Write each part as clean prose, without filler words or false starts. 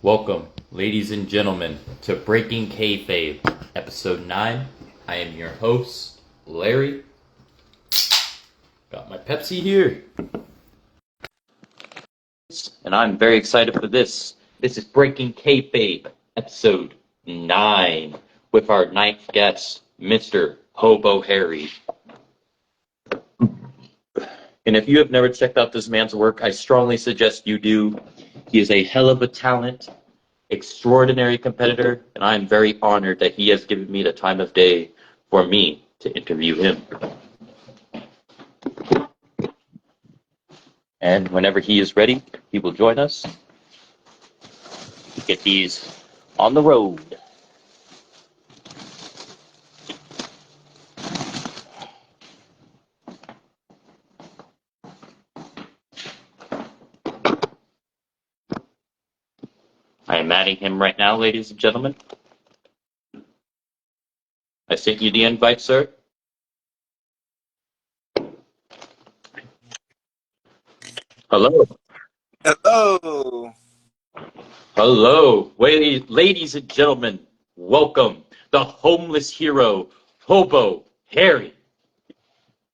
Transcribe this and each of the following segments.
Welcome, ladies and gentlemen, to Breaking Kayfabe, Episode 9. I am your host, Larry. Got my Pepsi here. And I'm very excited for this. This is Breaking Kayfabe, Episode 9, with our ninth guest, Mr. Hobbo Hary. And if you have never checked out this man's work, I strongly suggest you do. He is a hell of a talent, extraordinary competitor, and I am very honored that he has given me the time of day for me to interview him. And whenever he is ready, he will join us to get these on the road. I am adding him right now, ladies and gentlemen. I sent you the invite, sir. Hello. Hello. Hello. Ladies and gentlemen, welcome the homeless hero, Hobbo Hary.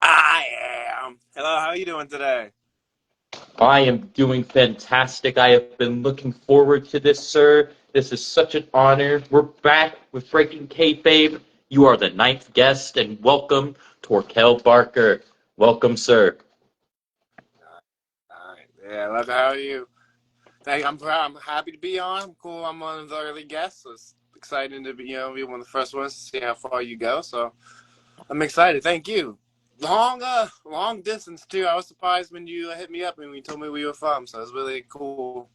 I am. Hello, how are you doing today? I am doing fantastic. I have been looking forward to this, sir. This is such an honor. We're back with Breaking Kayfabe. You are the ninth guest, and welcome, Torkel Barker. Welcome, sir. All right. Yeah, love how are you? I'm happy to be on. I'm cool. I'm one of the early guests. So it's exciting to be one of the first ones to see how far you go. So I'm excited. Thank you. Long distance too. I was surprised when you hit me up and when you told me where you were from. So it's really cool.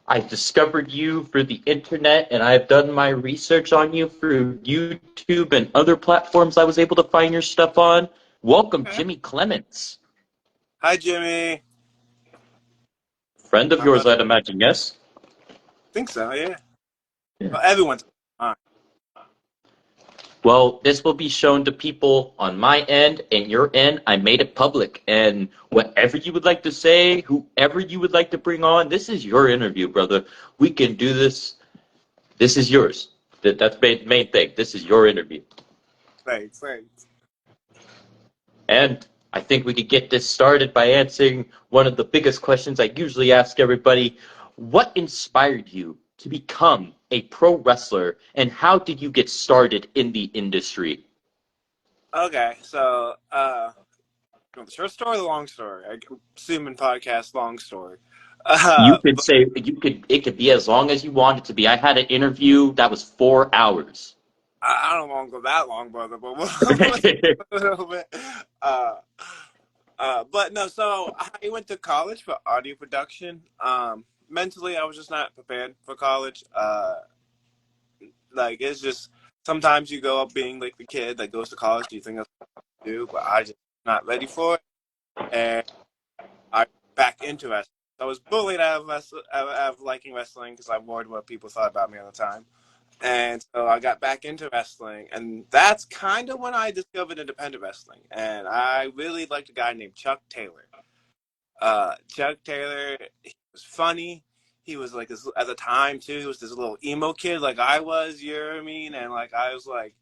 I discovered you through the internet, and I've done my research on you through YouTube and other platforms I was able to find your stuff on. Welcome, Okay. Jimmy Clements. Hi, Jimmy. Friend of My yours, brother. I'd imagine, yes? Think so. Yeah. Yeah. Well, everyone's fine. Well, this will be shown to people on my end and your end. I made it public. And whatever you would like to say, whoever you would like to bring on, this is your interview, brother. We can do this. This is yours. That's the main thing. This is your interview. Thanks. And I think we could get this started by answering one of the biggest questions I usually ask everybody. What inspired you to become a pro wrestler, and how did you get started in the industry? Okay. So, you want the short story or the long story? I assume in podcast, long story. You could But say it could be as long as you want it to be. I had an interview that was 4 hours. I don't want to go that long, brother, but we'll a little bit. Uh, but no, so I went to college for audio production. Mentally, I was just not prepared for college. Like, it's just sometimes you go up being like the kid that goes to college, do you think that's what to do? But I just not ready for it. And I back into wrestling. I was bullied out of liking wrestling because I worried what people thought about me at the time. And so I got back into wrestling, and that's kind of when I discovered independent wrestling. And I really liked a guy named Chuck Taylor. Chuck Taylor, he was funny. He was like this at the time too. He was this little emo kid, like I was. You know what I mean? And like I was like,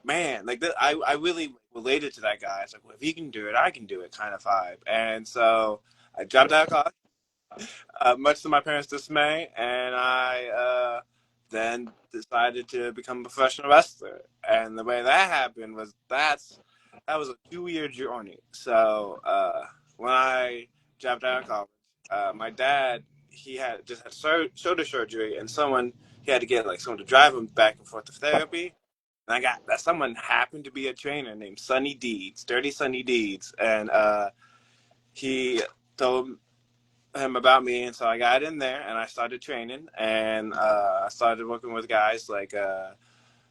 man, like I really related to that guy. It's like, well, if he can do it, I can do it, kind of vibe. And so I dropped out of college much to my parents' dismay, and I then decided to become a professional wrestler. And the way that happened was that was a 2 year journey. So when I dropped out of college, my dad he had just had shoulder surgery, and he had to get like someone to drive him back and forth to therapy. And I got that someone happened to be a trainer named Sonny Deeds, Dirty Sonny Deeds, and he told him about me, and so I got in there and I started training, and I started working with guys like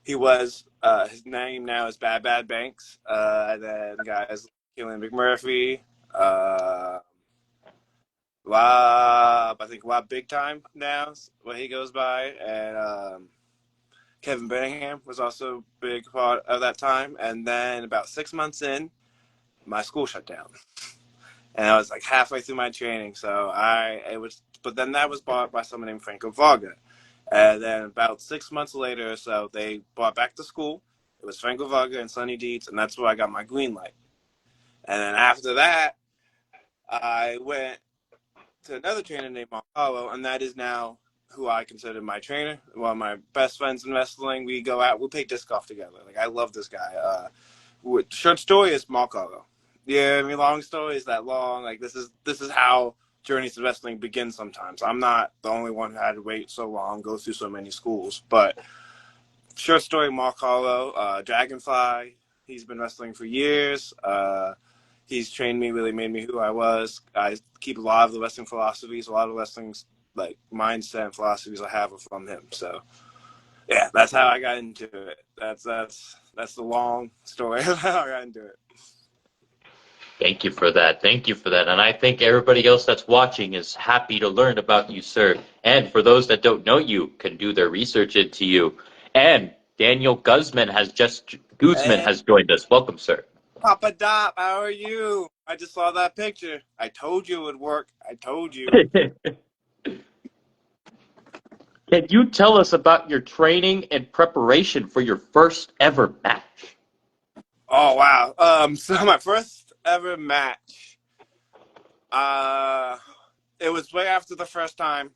he was his name now is Bad Banks, and then guys like Keelan McMurphy, Rob, I think Rob Big Time now is what he goes by, and Kevin Birmingham was also a big part of that time. And then about 6 months in, my school shut down. and I was like halfway through my training. So but then that was bought by someone named Franco Varga. And then about 6 months later or so, they brought back the school. It was Franco Varga and Sonny Dietz, and that's where I got my green light. And then after that, I went to another trainer named Hobbo, and that is now who I consider my trainer. One of my best friends in wrestling. We go out, we play disc golf together. Like, I love this guy. Short story is Marco. Yeah, I mean, long story is that long. Like, this is how journeys to wrestling begin sometimes. I'm not the only one who had to wait so long, go through so many schools. But short story, Mark Hollow, Dragonfly. He's been wrestling for years. He's trained me, really made me who I was. I keep a lot of the wrestling philosophies, a lot of wrestling's like mindset and philosophies I have are from him. So yeah, that's how I got into it. That's the long story of how I got into it. Thank you for that. Thank you for that. And I think everybody else that's watching is happy to learn about you, sir. And for those that don't know you, can do their research into you. And Daniel Guzman Hey, has joined us. Welcome, sir. Papa Dop, how are you? I just saw that picture. I told you it would work. I told you. Can you tell us about your training and preparation for your first ever match? Oh wow. So my first ever match. It was way after the first time.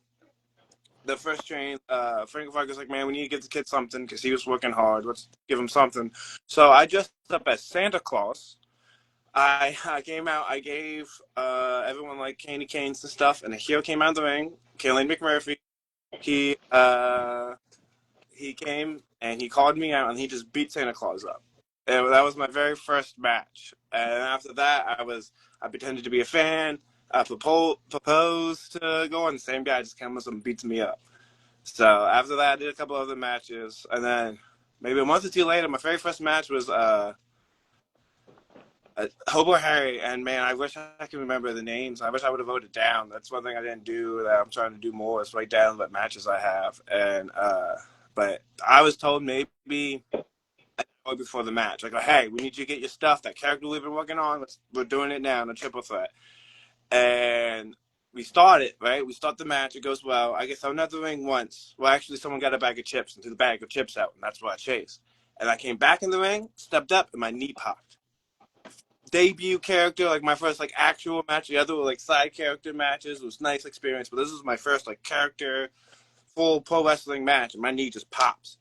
The first train, Frank Vargas was like, man, we need to give the kid something because he was working hard. Let's give him something. So I dressed up as Santa Claus. I came out. I gave everyone like candy canes and stuff, and a hero came out of the ring. Kayleen McMurphy. He he came and he called me out, and he just beat Santa Claus up. And that was my very first match. And after that, I pretended to be a fan. I proposed to go, and the same guy just comes and beats me up. So after that, I did a couple other matches, and then maybe a month or two later, my very first match was Hobbo Hary, and man, I wish I could remember the names. I wish I would have wrote it down. That's one thing I didn't do that I'm trying to do more is write down what matches I have. And but I was told maybe an hour before the match, like, hey, we need you to get your stuff. That character we've been working on, we're doing it now in a triple threat. And we started, right? We start the match. It goes well. I guess I'm not the ring once. Well, actually, someone got a bag of chips and threw the bag of chips out, and that's what I chased. And I came back in the ring, stepped up, and my knee popped. Debut character, like my first like actual match. The other were like side character matches. It was a nice experience, but this was my first like character full pro wrestling match, and my knee just pops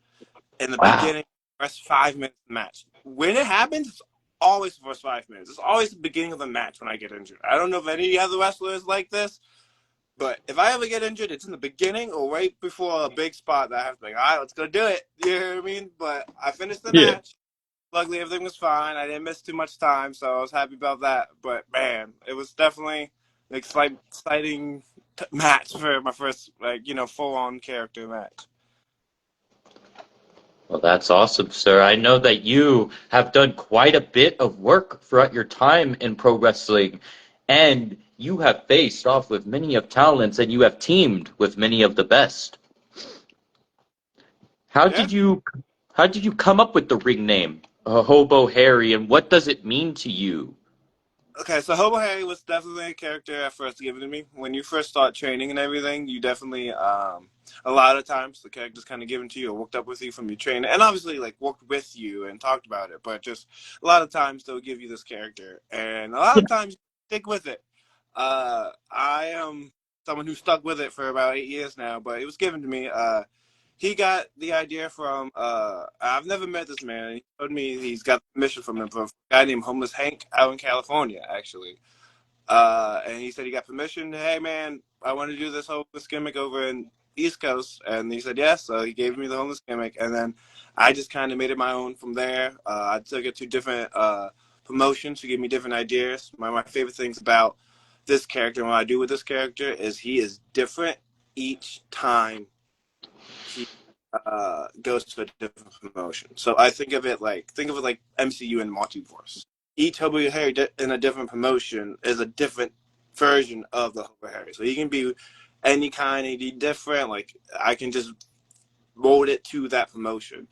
in the Wow. beginning. First 5 minutes of the match. When it happens, it's always the first 5 minutes. It's always the beginning of the match when I get injured. I don't know if any other wrestlers like this, but if I ever get injured, it's in the beginning or right before a big spot that I have to be like, all right, let's go do it. You know what I mean? But I finished the Yeah. match. Luckily, everything was fine. I didn't miss too much time, so I was happy about that. But man, it was definitely an exciting match for my first, like, full-on character match. Well, that's awesome, sir. I know that you have done quite a bit of work throughout your time in pro wrestling, and you have faced off with many of talents, and you have teamed with many of the best. How Yeah. did you, how did you come up with the ring name, Hobo Harry, and what does it mean to you? Okay, so Hobbo Hary was definitely a character at first given to me. When you first start training and everything, you definitely, a lot of times the character's kind of given to you or worked up with you from your trainer, and obviously like worked with you and talked about it. But just a lot of times they'll give you this character, and a lot of times you stick with it. I am someone who stuck with it for about 8 years now, but it was given to me. He got the idea from I've never met this man. He told me he's got permission from him from a guy named Homeless Hank out in California, actually. And he said he got permission. Hey man, I want to do this homeless gimmick over in East Coast, and he said yes. So he gave me the homeless gimmick, and then I just kind of made it my own from there. I took it to different promotions to give me different ideas. My favorite things about this character and what I do with this character is he is different each time he goes to a different promotion. So I think of it like MCU and multiverse. Each Hobbo Hary in a different promotion is a different version of the Hobbo Hary. So he can be any kind of different. Like I can just mold it to that promotion.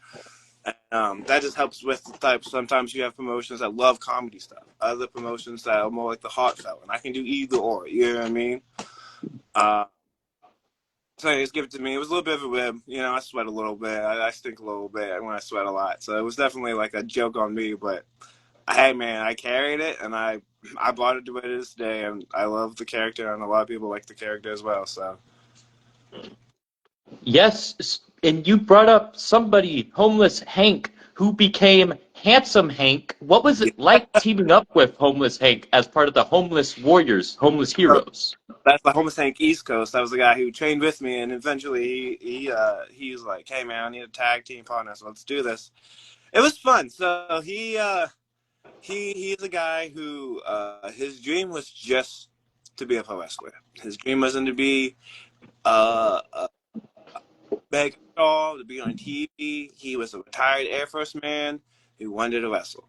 And that just helps with the type. Sometimes you have promotions that love comedy stuff, other promotions that are more like the heartfelt, and I can do either or. You know what I mean? Uh, so they just give it to me. It was a little bit of a whim. I sweat a little bit. I stink a little bit when I sweat a lot. So it was definitely like a joke on me. But hey, man, I carried it, and I brought it to where it is today, and I love the character, and a lot of people like the character as well. So Yes, and you brought up somebody, homeless Hank, who became handsome Hank. What was yeah. it like teaming up with homeless Hank as part of the homeless warriors, homeless heroes? That's the Homeless Hank East Coast. That was the guy who trained with me, and eventually he was like, "Hey man, I need a tag team partner, so let's do this." It was fun. So he's a guy who his dream was just to be a pro wrestler. His dream wasn't to be a mega star, to be on TV. He was a retired Air Force man who wanted to wrestle,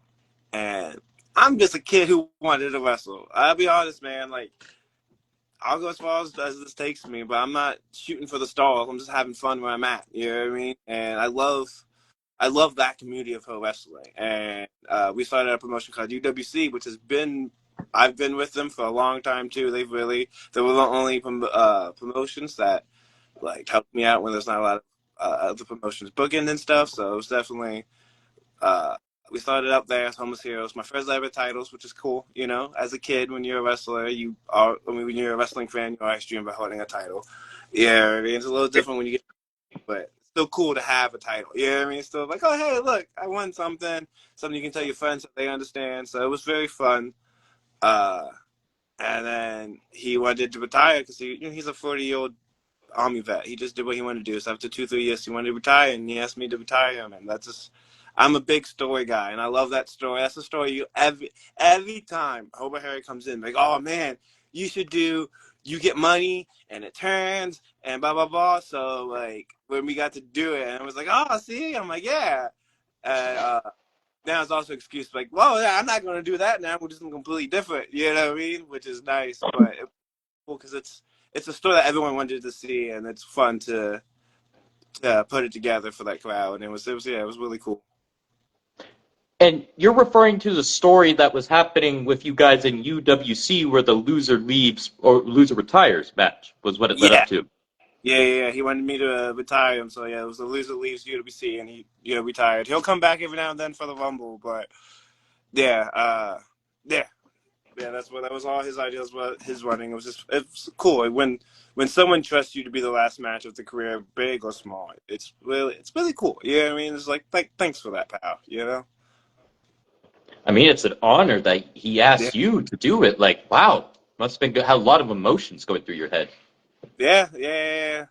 and I'm just a kid who wanted to wrestle. I'll be honest, man. Like, I'll go as far as this takes me, but I'm not shooting for the stars. I'm just having fun where I'm at. You know what I mean? And I love that community of pro wrestling. And we started a promotion called UWC, which has been I've been with them for a long time too. They were the only promotions that like helped me out when there's not a lot of other promotions booking and stuff. So it was definitely uh, we started up there as Homeless Heroes. My first ever titles, which is cool. As a kid, when you're a wrestler, when you're a wrestling fan, you always dream about holding a title. Yeah, I mean, it's a little different when you get, but it's still cool to have a title. Yeah, I mean, it's still like, oh, hey, look, I won something you can tell your friends so they understand. So it was very fun. Uh, and then he wanted to retire because he's a 40-year-old Army vet. He just did what he wanted to do. So after 2-3 years, he wanted to retire, and he asked me to retire him. And that's just, I'm a big story guy, and I love that story. That's the story every time Hobbo Hary comes in, like, oh man, you should do. You get money, and it turns, and blah blah blah. So like when we got to do it, and I was like, oh, see, I'm like, yeah. And now it's also an excuse like, well, yeah, I'm not going to do that now. We're just completely different. You know what I mean? Which is nice, but cool because it's a story that everyone wanted to see, and it's fun to put it together for that crowd. And it was really cool. And you're referring to the story that was happening with you guys in UWC where the loser leaves or loser retires match was what it led up Yeah, to. yeah. He wanted me to retire him, so yeah, it was the loser leaves UWC, and he retired. He'll come back every now and then for the Rumble, but yeah, yeah. Yeah, that was all his ideas. What his running, it's cool when someone trusts you to be the last match of the career, big or small. It's really cool. Yeah, I mean, it's like thanks for that, pal. I mean, it's an honor that he Yeah, asked you to do it. Like, wow, must have been good. Had a lot of emotions going through your head. yeah.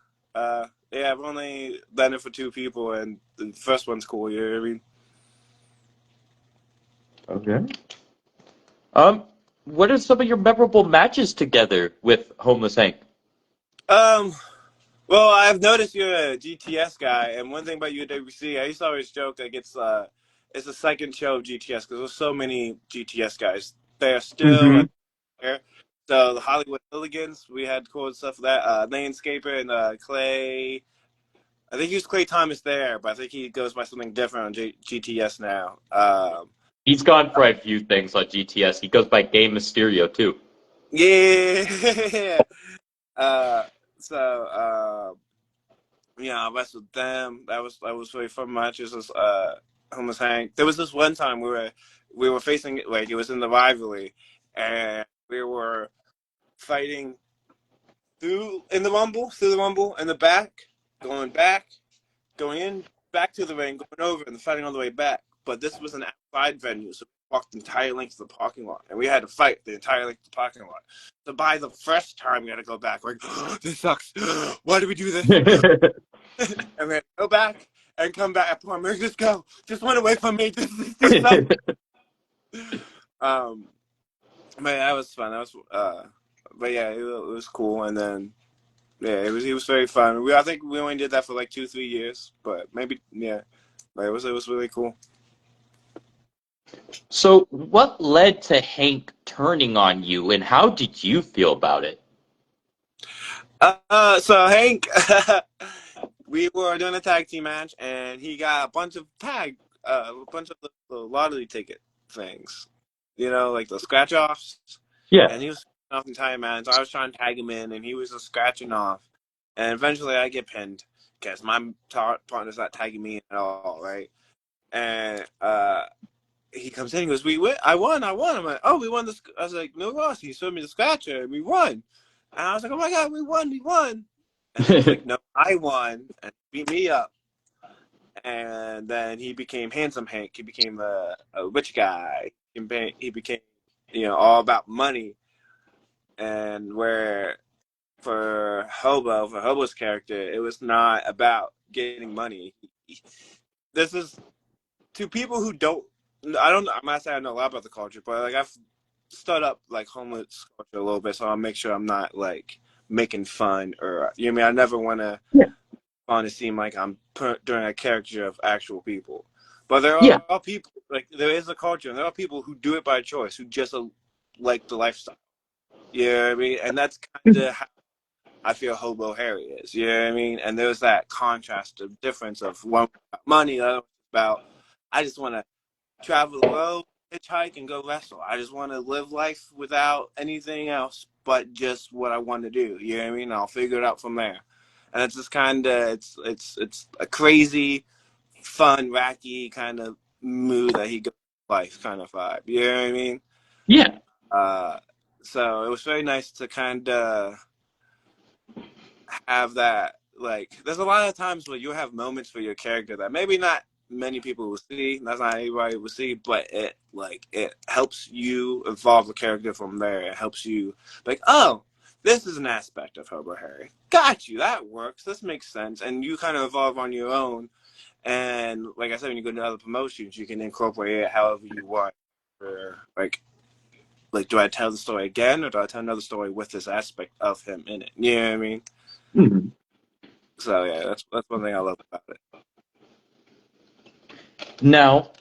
Yeah, I've only done it for two people, and the first one's cool. You know what I mean? Okay. Um, what are some of your memorable matches together with Homeless Hank? Um, well, I've noticed you're a GTS guy, and one thing about UWC, I used to always joke like it's the second show of GTS because there's so many GTS guys. They're still Mm-hmm. there. So the Hollywood Hooligans, we had cool stuff for that. Landscaper and Clay. I think he was Clay Thomas there, but I think he goes by something different on GTS now. He's gone for a few things on GTS. He goes by Game Mysterio too. Yeah. uh, so yeah, I wrestled them. That was really fun matches. Homeless Hank. There was this one time we were facing like it was in the rivalry, and we were fighting through the rumble in the back, going in, back to the ring, going over, and fighting on the way back. But this was an outside venue, so we walked the entire length of the parking lot, and we had to fight the entire length of the parking lot. So by the first time we had to go back, like, oh, this sucks. Why do we do this? And then go back and come back. I promise, just go. Just went away from me. Just sucks. Um, but yeah, that was fun. But yeah, it was cool. And then yeah, it was very fun. I think we only did that for like 2-3 years, but maybe yeah, but it was really cool. So, what led to Hank turning on you, and how did you feel about it? So Hank, we were doing a tag team match, and he got a bunch of the lottery ticket things, like the scratch offs, Yeah. and he was scratching off the entire match. I was trying to tag him in, and he was just scratching off, and eventually I get pinned because my partner's not tagging me at all, right? And he comes in, he goes, "We win! I won! I won!" I'm like, "Oh, we won this!" I was like, "No loss." He showed me the scratcher, and we won. And I was like, "Oh my god, we won! We won!" And then he's like, "No, I won," and beat me up. And then he became Handsome Hank. He became a rich guy. He became, all about money. And where for Hobbo's character, it was not about getting money. This is to people who don't. I'm not saying I know a lot about the culture, but like I've stirred up like homeless culture a little bit, so I'll make sure I'm not like making fun or what I mean. I never Yeah. want to seem like I'm doing a caricature of actual people. But there Yeah. are people, like, there is a culture, and there are people who do it by choice, who just like the lifestyle. You know what I mean? And that's kind of how I feel Hobo Harry is. You know what I mean? And there's that contrast of difference of one about money, the other about, I just want to travel the world, hitchhike, and go wrestle. I just want to live life without anything else but just what I want to do. You know what I mean? I'll figure it out from there. And it's just kind of it's a crazy, fun, wacky kind of mood that he goes life kind of vibe. You know what I mean? Yeah. Uh, so it was very nice to kind of have that. Like, there's a lot of times where you have moments for your character that maybe not many people will see. That's not anybody will see, but it helps you evolve the character from there. It helps you like, oh, this is an aspect of Hobbo Harry. Got you. That works. This makes sense. And you kind of evolve on your own. And like I said, when you go to other promotions, you can incorporate it however you want. Or like, do I tell the story again, or do I tell another story with this aspect of him in it? You know what I mean? Mhm. So yeah, that's one thing I love about it. Now,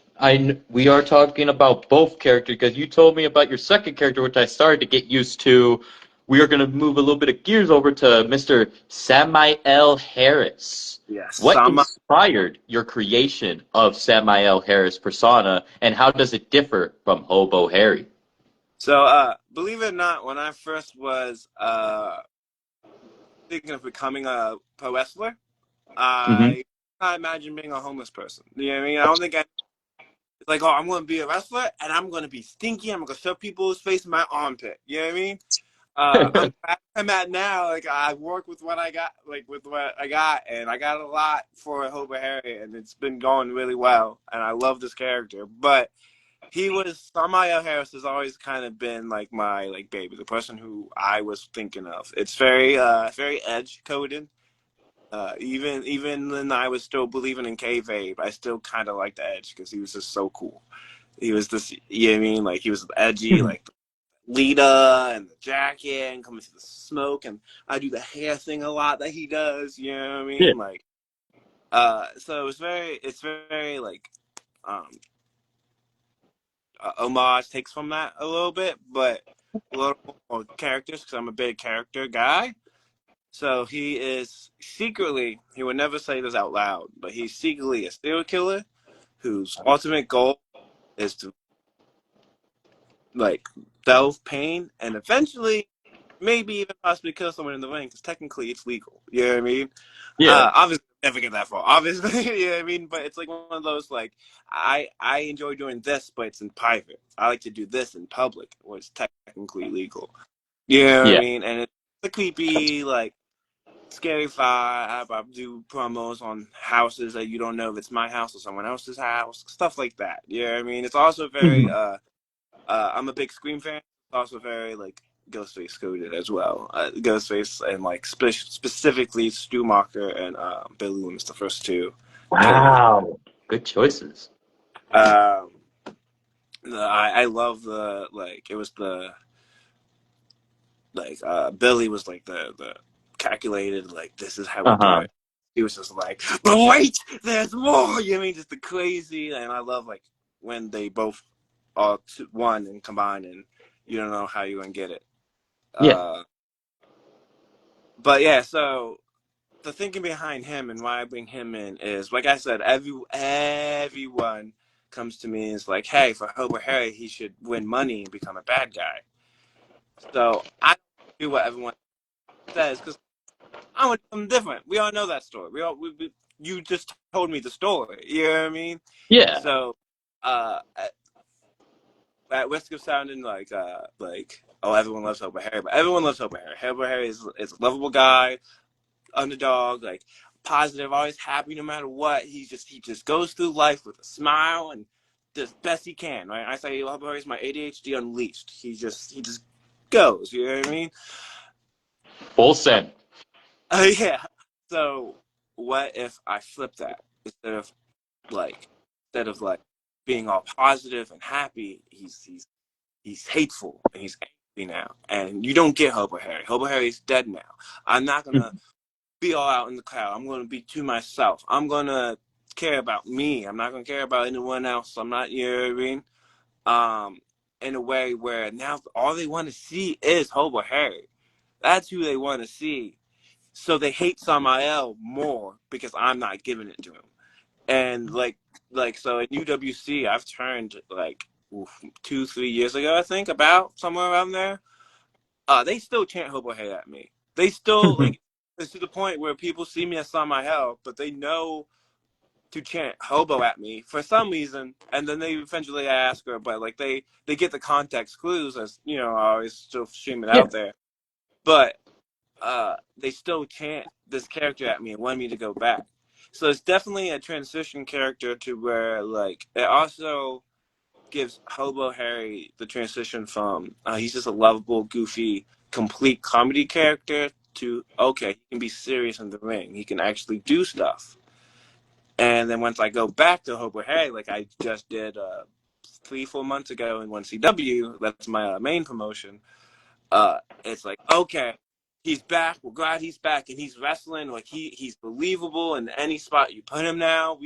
we are talking about both characters because you told me about your second character, which I started to get used to. We are going to move a little bit of gears over to Mr. Samael Harris. Yes, What Sama. inspired your creation of Samael Harris persona, and how does it differ from Hobo Harry? So believe it or not, when I first was thinking of becoming a pro wrestler, Mm-hmm. I imagine being a homeless person. You know what I mean? I don't think it's like, oh, I'm going to be a wrestler and I'm going to be stinky. I'm going to shove people's face in my armpit. You know what I mean? I'm at now. Like, I work with what I got, and I got a lot for Hobo Harry, and it's been going really well. And I love this character, but Samael Harris has always kind of been like my like baby, the person who I was thinking of. It's very edge coded. Even when I was still believing in Keyfabe, I still kind of liked the edge because he was just so cool. He was this, you know what I mean? Like, he was edgy, like the Lita and the jacket and coming through the smoke, and I do the hair thing a lot that he does. You know what I Yeah. mean? Like, so it's very like, um, homage takes from that a little bit, but a little more characters because I'm a big character guy. So he would never say this out loud, but he's secretly a serial killer whose ultimate goal is to like delve pain and eventually maybe even possibly kill someone in the ring because technically it's legal. You know what I mean? Yeah. Obviously, never get that far. Obviously, you know what I mean. But it's like one of those like I enjoy doing this, but it's in private. I like to do this in public, where it's technically legal. You know what I Yeah. mean? And it's a creepy like scary vibe. I do promos on houses that you don't know if it's my house or someone else's house, stuff like that. You know what I mean? It's also very Mhm. I'm a big Scream fan. It's also very like Ghostface coded as well. Ghostface and like specifically Stumacher and Bill Loomis, the first two killers. Wow. Good choices. Um, I love the like it was the like Billy was like the calculated like this is how we do Uh-huh. it. He was just like, but wait, there's more. You know what I mean? Just the crazy, and I love like when they both all one and combine, and you don't know how you're gonna get it. Yeah. Uh, but yeah, so the thinking behind him and why I bring him in is, like I said, everyone comes to me and is like, hey, for Hobbo Hary, he should win money and become a bad guy. So I do what everyone says because I want something different. We all know that story. You just told me the story. You know what I mean? Yeah. So, at risk of sounding like oh, everyone loves Hobbo Hary, but everyone loves Hobbo Hary. Hobbo Hary is a lovable guy, underdog, like positive, always happy no matter what. He just goes through life with a smile and does best he can. Right? I say Hobbo Hary is my ADHD unleashed. He just goes. You know what I mean? Full send. Yeah. So what if I flip that like instead of like being all positive and happy, he's hateful and he's angry now. And you don't get Hobbo Hary. Hobbo Hary's dead now. I'm not gonna be all out in the crowd. I'm gonna be to myself. I'm gonna care about me. I'm not gonna care about anyone else. I'm not, you know what I mean? In a way where now all they want to see is Hobbo Hary. That's who they want to see. So they hate Samael more because I'm not giving it to him. And like so in UWC, I've turned like 2-3 years ago, I think, about somewhere around there. They still chant Hobbo Hary at me. They still like it's to the point where people see me as Samael, but they know to chant Hobbo at me for some reason, and then they eventually ask her, but like they get the context clues as you know, I always still stream it Yeah. out there. But they still chant this character at me and want me to go back. So it's definitely a transition character to where like it also gives Hobbo Hary the transition from he's just a lovable, goofy, complete comedy character to okay, he can be serious in the ring. He can actually do stuff. And then once I go back to Hobbo Hary, like I just did 3-4 months ago in 1CW, that's my main promotion. It's like okay, he's back. We're glad he's back, and he's wrestling like he's believable in any spot you put him. Now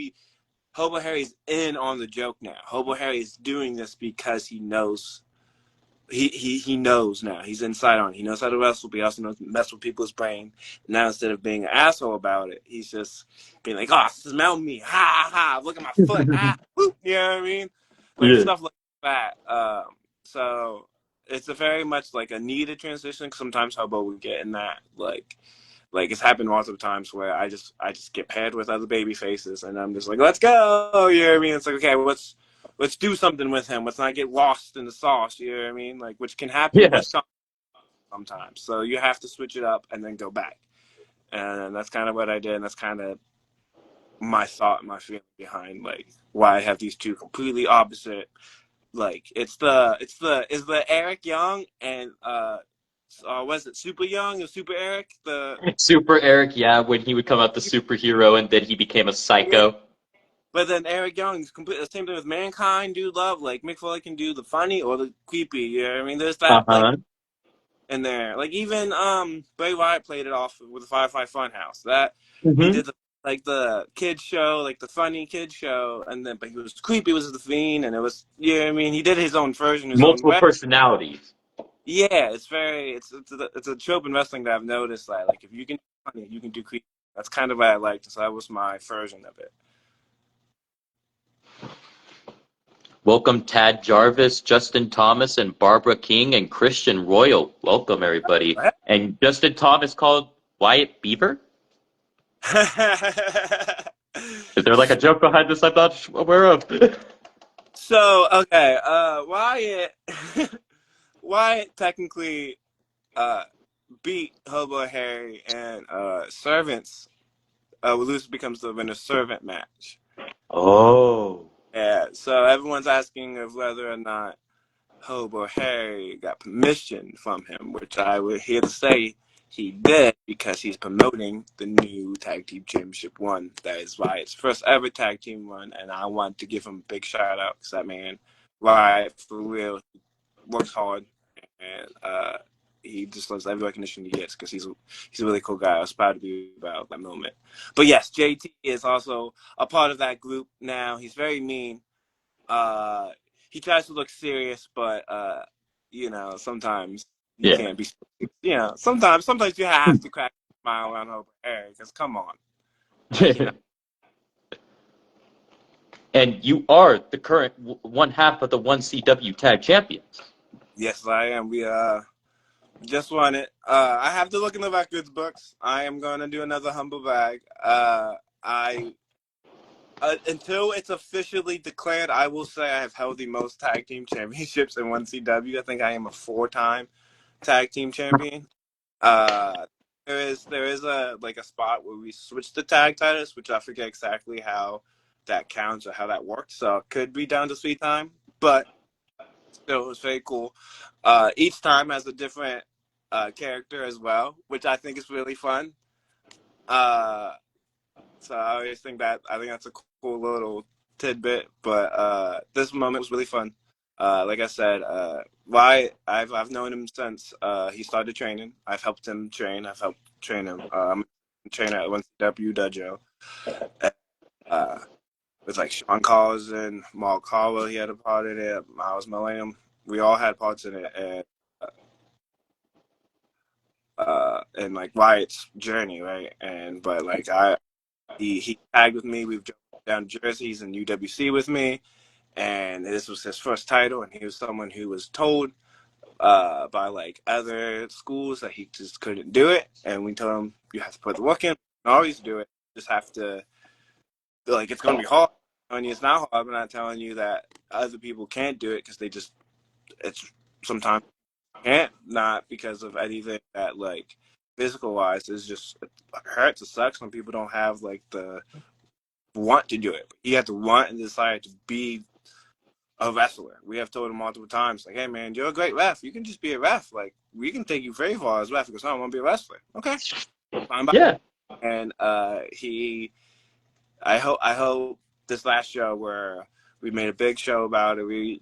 Hobbo Hary's in on the joke now. Hobbo Hary is doing this because he knows. He knows now. He's inside on. He knows how to wrestle, but he also knows to mess with people's brain. Now instead of being an asshole about it, he's just being like, "Oh, smell me! Ha ha ha! Look at my foot! Ah, whoop!" You know what I mean? Like Yeah. stuff like that. So it's a very much like a needed transition. Sometimes Hobbo would get in that like it's happened multiple times where I just get paired with other baby faces and I'm just like, let's go. You know what I mean? It's like, okay, let's do something with him. Let's not get lost in the sauce. You know what I mean? Like, which can happen Yeah. with sometimes. So you have to switch it up and then go back. And that's kind of what I did. And that's kind of my thought, my feeling behind like why I have these two completely opposite. Like it's the Eric Young and was it Super Young or Super Eric? Super Eric, yeah, when he would come out the superhero and then he became a Yeah. psycho. But then Eric Young's complete the same thing with Mankind, do love. Like Mick Foley can do the funny or the creepy. You know what I mean? There's that like Uh-huh. in there. Like even Bray Wyatt played it off with the Firefly Funhouse. That he Hmm. did the kid show, like the funny kid show, and then but he was creepy was the fiend, and it was you know what I mean. He did his own version, his own Multiple way. personalities. Yeah, it's a trope in wrestling that I've noticed that like if you can do funny, you can do creepy. That's kind of what I liked. So that was my version of it. Welcome Tad Jarvis, Justin Thomas, and Barbara King, and Christian Royal. Welcome, everybody. And Justin Thomas called Wyatt Beaver? Is there like a joke behind this I'm not aware of? So okay, Wyatt Wyatt technically uh beat Hobbo Hary and servants Lucy becomes the winner servant match. Oh. Yeah, so everyone's asking of whether or not Hobbo Hary got permission from him, which I would here to say he did because he's promoting the new Tag Team Championship one. That is Wyatt's first ever tag team run, and I want to give him a big shout out because that man, Wyatt, for real, works hard and he just loves every recognition he gets because he's a really cool guy. I was proud to be about that moment. But yes, JT is also a part of that group now. He's very mean. Uh, he tries to look serious, but sometimes you Yeah. can't be. Sometimes you have to crack smile around Hobbo Hary, because come on. Like, you know, And you are the current one half of the 1CW tag champions. yes, I am. We just won it. I have to look in the records books. I am going to do another humble bag. I until it's officially declared, I will say I have held the most tag team championships in 1CW. I think I am a 4-time tag team champion. Uh, there is a like a spot where we switch the tag titles, which I forget exactly how that counts or how that works. So it could be down to 3 time, but still it was very cool. Each time has a different character as well, which I think is really fun. Uh, so I always think that I think that's a cool little tidbit. But this moment was really fun. Like I said, why I've known him since he started training. I've helped him train. I've helped train him. I'm a trainer at 1CW Dojo. Uh, with like Sean Collins and Mark Harlow, he had a part in it. Miles Millennium, we all had parts in it, and like Wyatt's journey, right? And but like he tagged with me. We've jumped down jerseys and UWC with me, and this was his first title. And he was someone who was told by like other schools that he just couldn't do it. And we told him you have to put the work in. You can always do it. You just have to like it's gonna be hard. I'm telling you it's not hard. I'm not telling you that other people can't do it because they just it's sometimes can't not because of anything that like physical wise is just it hurts. It sucks when people don't have like the want to do it. You have to want and decide to be a wrestler. We have told him multiple times, like, hey man, you're a great ref. You can just be a ref. Like we can take you very far as a ref because I want to be a wrestler. Okay. Fine by Yeah. and I hope this last show where we made a big show about it, we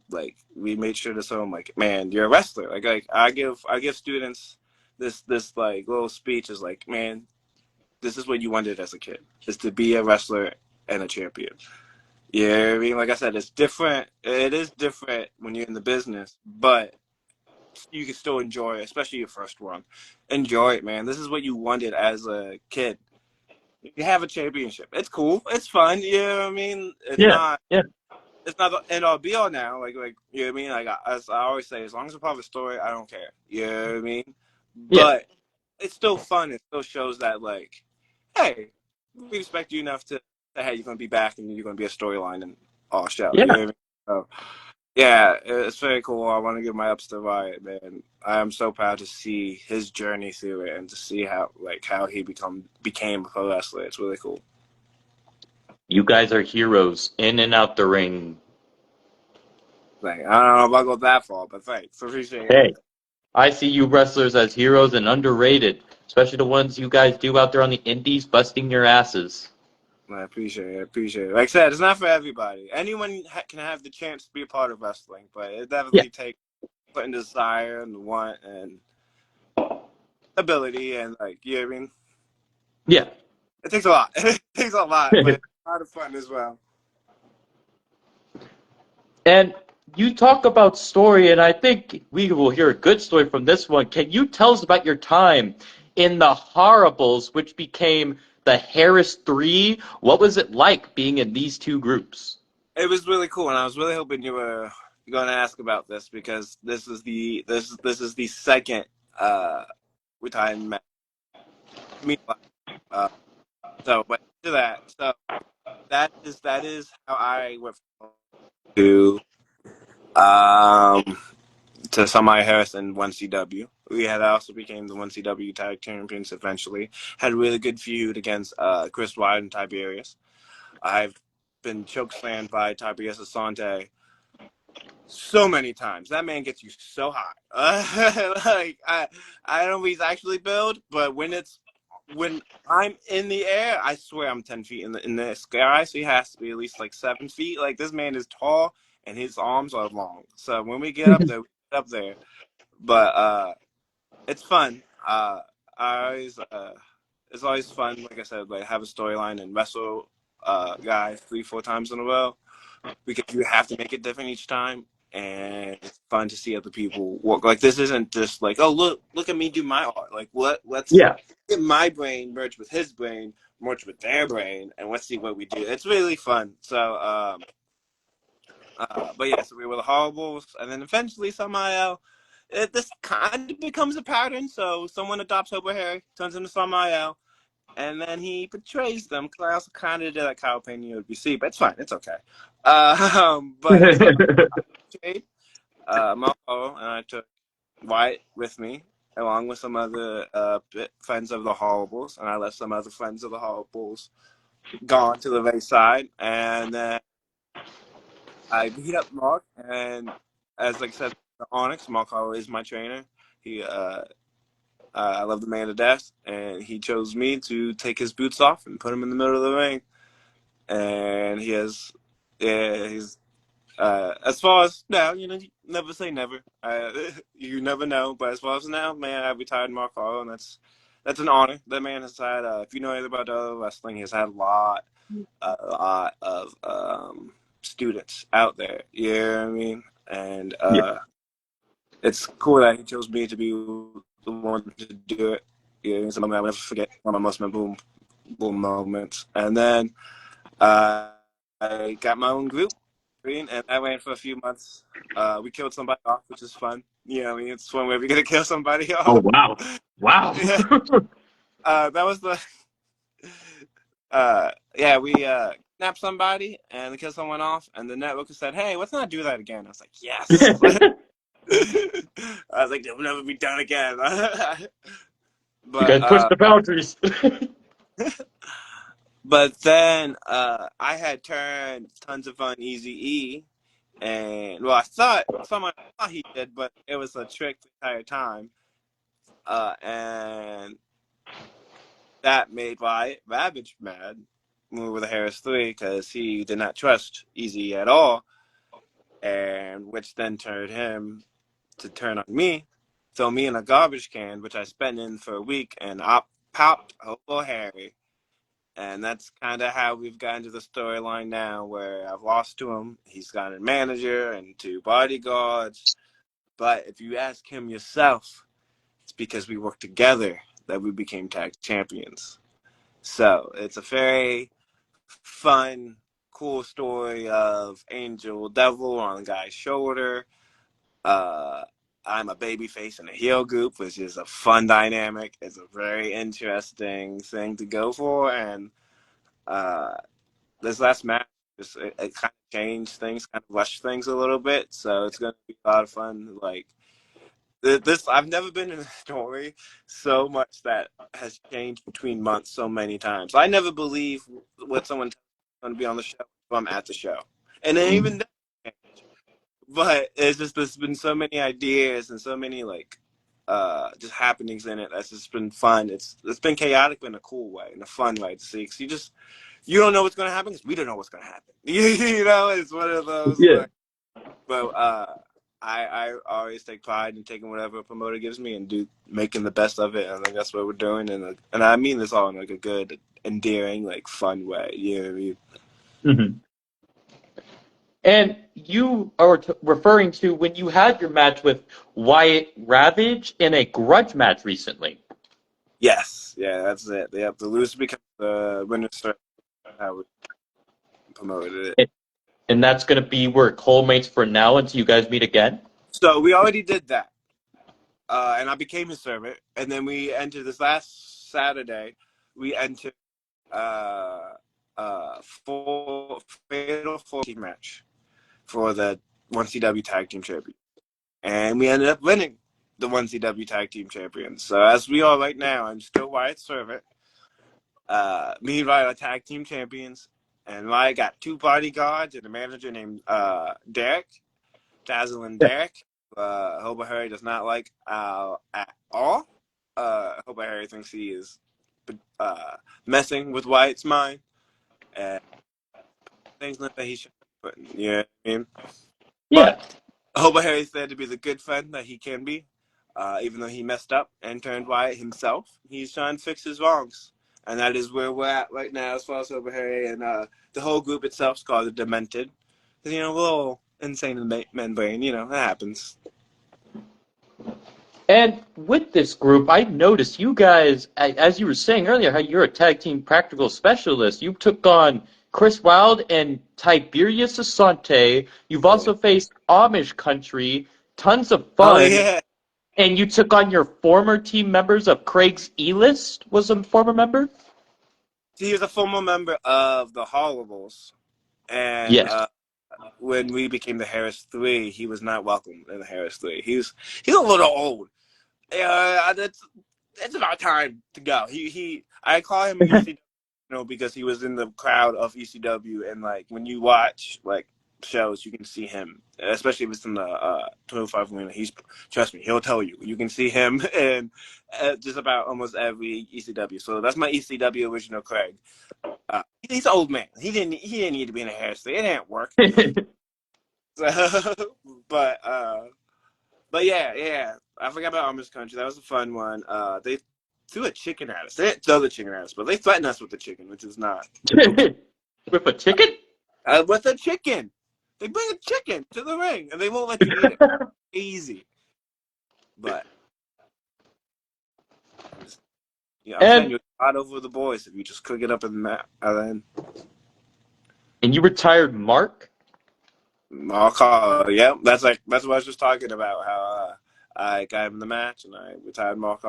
made sure to tell them like, man, you're a wrestler. Like I give students this like little speech is like, man, this is what you wanted as a kid, is to be a wrestler and a champion. Yeah, I mean, like I said, it's different. It is different when you're in the business, but you can still enjoy it, especially your first one. Enjoy it, man. This is what you wanted as a kid. You have a championship. It's cool. It's fun. You know what I mean? It's Yeah. not. Yeah. It's not the end all be all now. Like you know what I mean? Like as I always say, as long as it's part of a story, I don't care. You know what I mean? Yeah. But it's still fun. It still shows that like, hey, we respect you enough to say, hey, you're gonna be back and you're gonna be a storyline and all show. You know Yeah. what I mean? So yeah, it's very cool. I want to give my ups to Riot, man. I am so proud to see his journey through it and to see how he became a pro wrestler. It's really cool. You guys are heroes in and out the ring. Like, I don't know if I'll go that far, but thanks. Appreciate it. Hey, I see you wrestlers as heroes and underrated, especially the ones you guys do out there on the indies, busting your asses. I appreciate it. Appreciate it. Like I said, it's not for everybody. Anyone can have the chance to be a part of wrestling, but it Yeah. definitely takes putting desire and want and ability and like you know what I mean. Yeah. It takes a lot. It takes a lot, but it's a lot of fun as well. And you talk about story, and I think we will hear a good story from this one. Can you tell us about your time in the Horribles, which became the Harris Three? What was it like being in these two groups? It was really cool, and I was really hoping you were going to ask about this because this is the second we time met. Me, but to that, so that is how I went to um to Samai Harris and 1CW. We had also became the 1CW tag champions eventually. Had a really good feud against Chris Wyatt and Tiberius. I've been chokeslammed by Tiberius Asante so many times. That man gets you so hot. Like I don't know if he's actually built, but when I'm in the air, I swear I'm 10 feet in the sky. So he has to be at least like 7 feet. Like this man is tall and his arms are long. So when we get up there, we get up there. But it's fun. I always it's always fun. Like I said, like have a storyline and wrestle guys 3-4 times in a row because you have to make it different each time. and it's fun to see other people work. Like this isn't just like, oh look at me do my art. Like let's Yeah. get my brain merge with his brain, merge with their brain, and let's see what we do. It's really fun. So but yeah, so we were the Hobbles, and then eventually somehow this kind of becomes a pattern. So someone adopts Hobbo Hary, turns into Samael, and then he betrays them. Because I also kind of did that Kyle Payne at BC, but it's fine, it's okay. But so I Marco, and I took Wyatt with me, along with some other friends of the Horribles, and I left some other friends of the Horribles gone to the very side, and then I beat up Mark, and as like I said, the Onyx, Marco is my trainer. He, I love the man to death, and he chose me to take his boots off and put him in the middle of the ring, and he has, yeah, he's. As far as now, you know, never say never. You never know. But as far as now, man, I retired Mark Hall, and that's an honor. That man has had, if you know anything about wrestling, he's had a lot of students out there. You know what I mean? And Yeah. it's cool that he chose me to be the one to do it. You know, it's a moment I'll never forget. One of my most memorable moments. And then I got my own group, and I ran for a few months. We killed somebody off, which is fun. You know, I mean, it's one way we're gonna kill somebody Oh off. wow. Wow. Yeah, that was the. Yeah, we kidnapped somebody and killed someone off, and the network said, "Hey, let's not do that again." I was like, "Yes." I was like, "It'll never be done again." You but guys push the boundaries. but then I had turned Tons of Fun Easy E, and well, I thought he did, but it was a trick the entire time, and that made Wyatt Ravage mad when we were the Harris 3 because he did not trust Easy at all, and which then turned him to turn on me, throw me in a garbage can, which I spent in for a week, and I popped Hobbo Hary. And that's kind of how we've gotten to the storyline now, where I've lost to him. He's got a manager and 2 bodyguards. But if you ask him yourself, it's because we worked together that we became tag champions. So it's a very fun, cool story of Angel Devil on the guy's shoulder. Uh, I'm a babyface in a heel group, which is a fun dynamic. It's a very interesting thing to go for, and this last match, it kind of changed things, kind of rushed things a little bit. So it's going to be a lot of fun. Like this, I've never been in a story so much that has changed between months so many times. I never believe what someone tells me is going to be on the show if I'm at the show, and then even then, but it's just there's been so many ideas and so many like just happenings in it that's just been fun. It's been chaotic but in a cool way, in a fun way to see. Because you don't know what's going to happen because we don't know what's going to happen. You know, it's one of those. Yeah. Like, but I always take pride in taking whatever a promoter gives me and making the best of it. And I think that's what we're doing. And I mean this all in like a good, endearing, like fun way. You know what I mean? Mhm. And you are referring to when you had your match with Wyatt Ravage in a grudge match recently. Yes, yeah, that's it. They have to lose to become the winner. How we promoted it. And that's going to be where Cole mates for now until you guys meet again? So we already did that. And I became his servant. And then we entered this last Saturday. We entered for fatal 14 match for the 1CW Tag Team Champion. And we ended up winning the 1CW Tag Team Champions. So as we are right now, I'm still Wyatt's servant. Me and Wyatt are Tag Team Champions. And Wyatt got 2 bodyguards and a manager named Derek, Dazzle and Derek. Hobbo Hary does not like at all. Hobbo Hary thinks he is messing with Wyatt's mind and things like that he should be putting. You know what I mean? Yeah. But Hobbo Hary said to be the good friend that he can be, even though he messed up and turned Wyatt himself. He's trying to fix his wrongs. And that is where we're at right now as far as Hobbo Hary and the whole group itself is called the Demented. You know, we're all insane membrane. You know, that happens. And with this group, I noticed you guys, as you were saying earlier, how you're a tag team practical specialist. You took on Chris Wilde and Tiberius Asante. You've Yeah. also faced Amish Country, tons of Oh fun. yeah. And you took on your former team members of Craig's E-List, was a former member? He was a former member of the Horribles, and Yes. when we became the Harris Three, he was not welcome in the Harris Three. He's a little old. Yeah, it's about time to go. I call him ECW, because he was in the crowd of ECW, and like when you watch like shows, you can see him, especially if it's in the 25 arena. Trust me, he'll tell you. You can see him in just about almost every ECW. So that's my ECW original Craig. He's an old man. He didn't need to be in a hairstyle. It didn't work. So, but but yeah. I forgot about Amish Country. That was a fun one. They threw a chicken at us. They didn't throw the chicken at us, but they threatened us with the chicken, which is not With a chicken? with a chicken. They bring a chicken to the ring and they won't let you eat it. Easy. But I'm saying you're hot over the boys if you just cook it up in the mat. And you retired Mark? I'll call. Yeah, that's what I was just talking about. How I got him in the match and I retired Mark.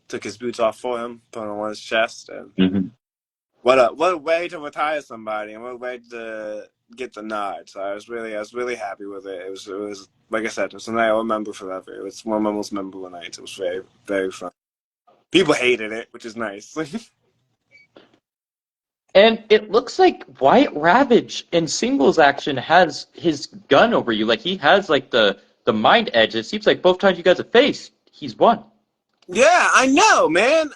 Took his boots off for him, put them on his chest, and what a way to retire somebody, and what a way to get the nod. So I was really happy with it. It was like I said, it's a night I'll remember forever. It was one of my most memorable nights. It was very, very fun. People hated it, which is nice. And it looks like Wyatt Ravage in singles action has his gun over you. Like he has like the mind edge. It seems like both times you guys have faced, he's won. Yeah, I know, man.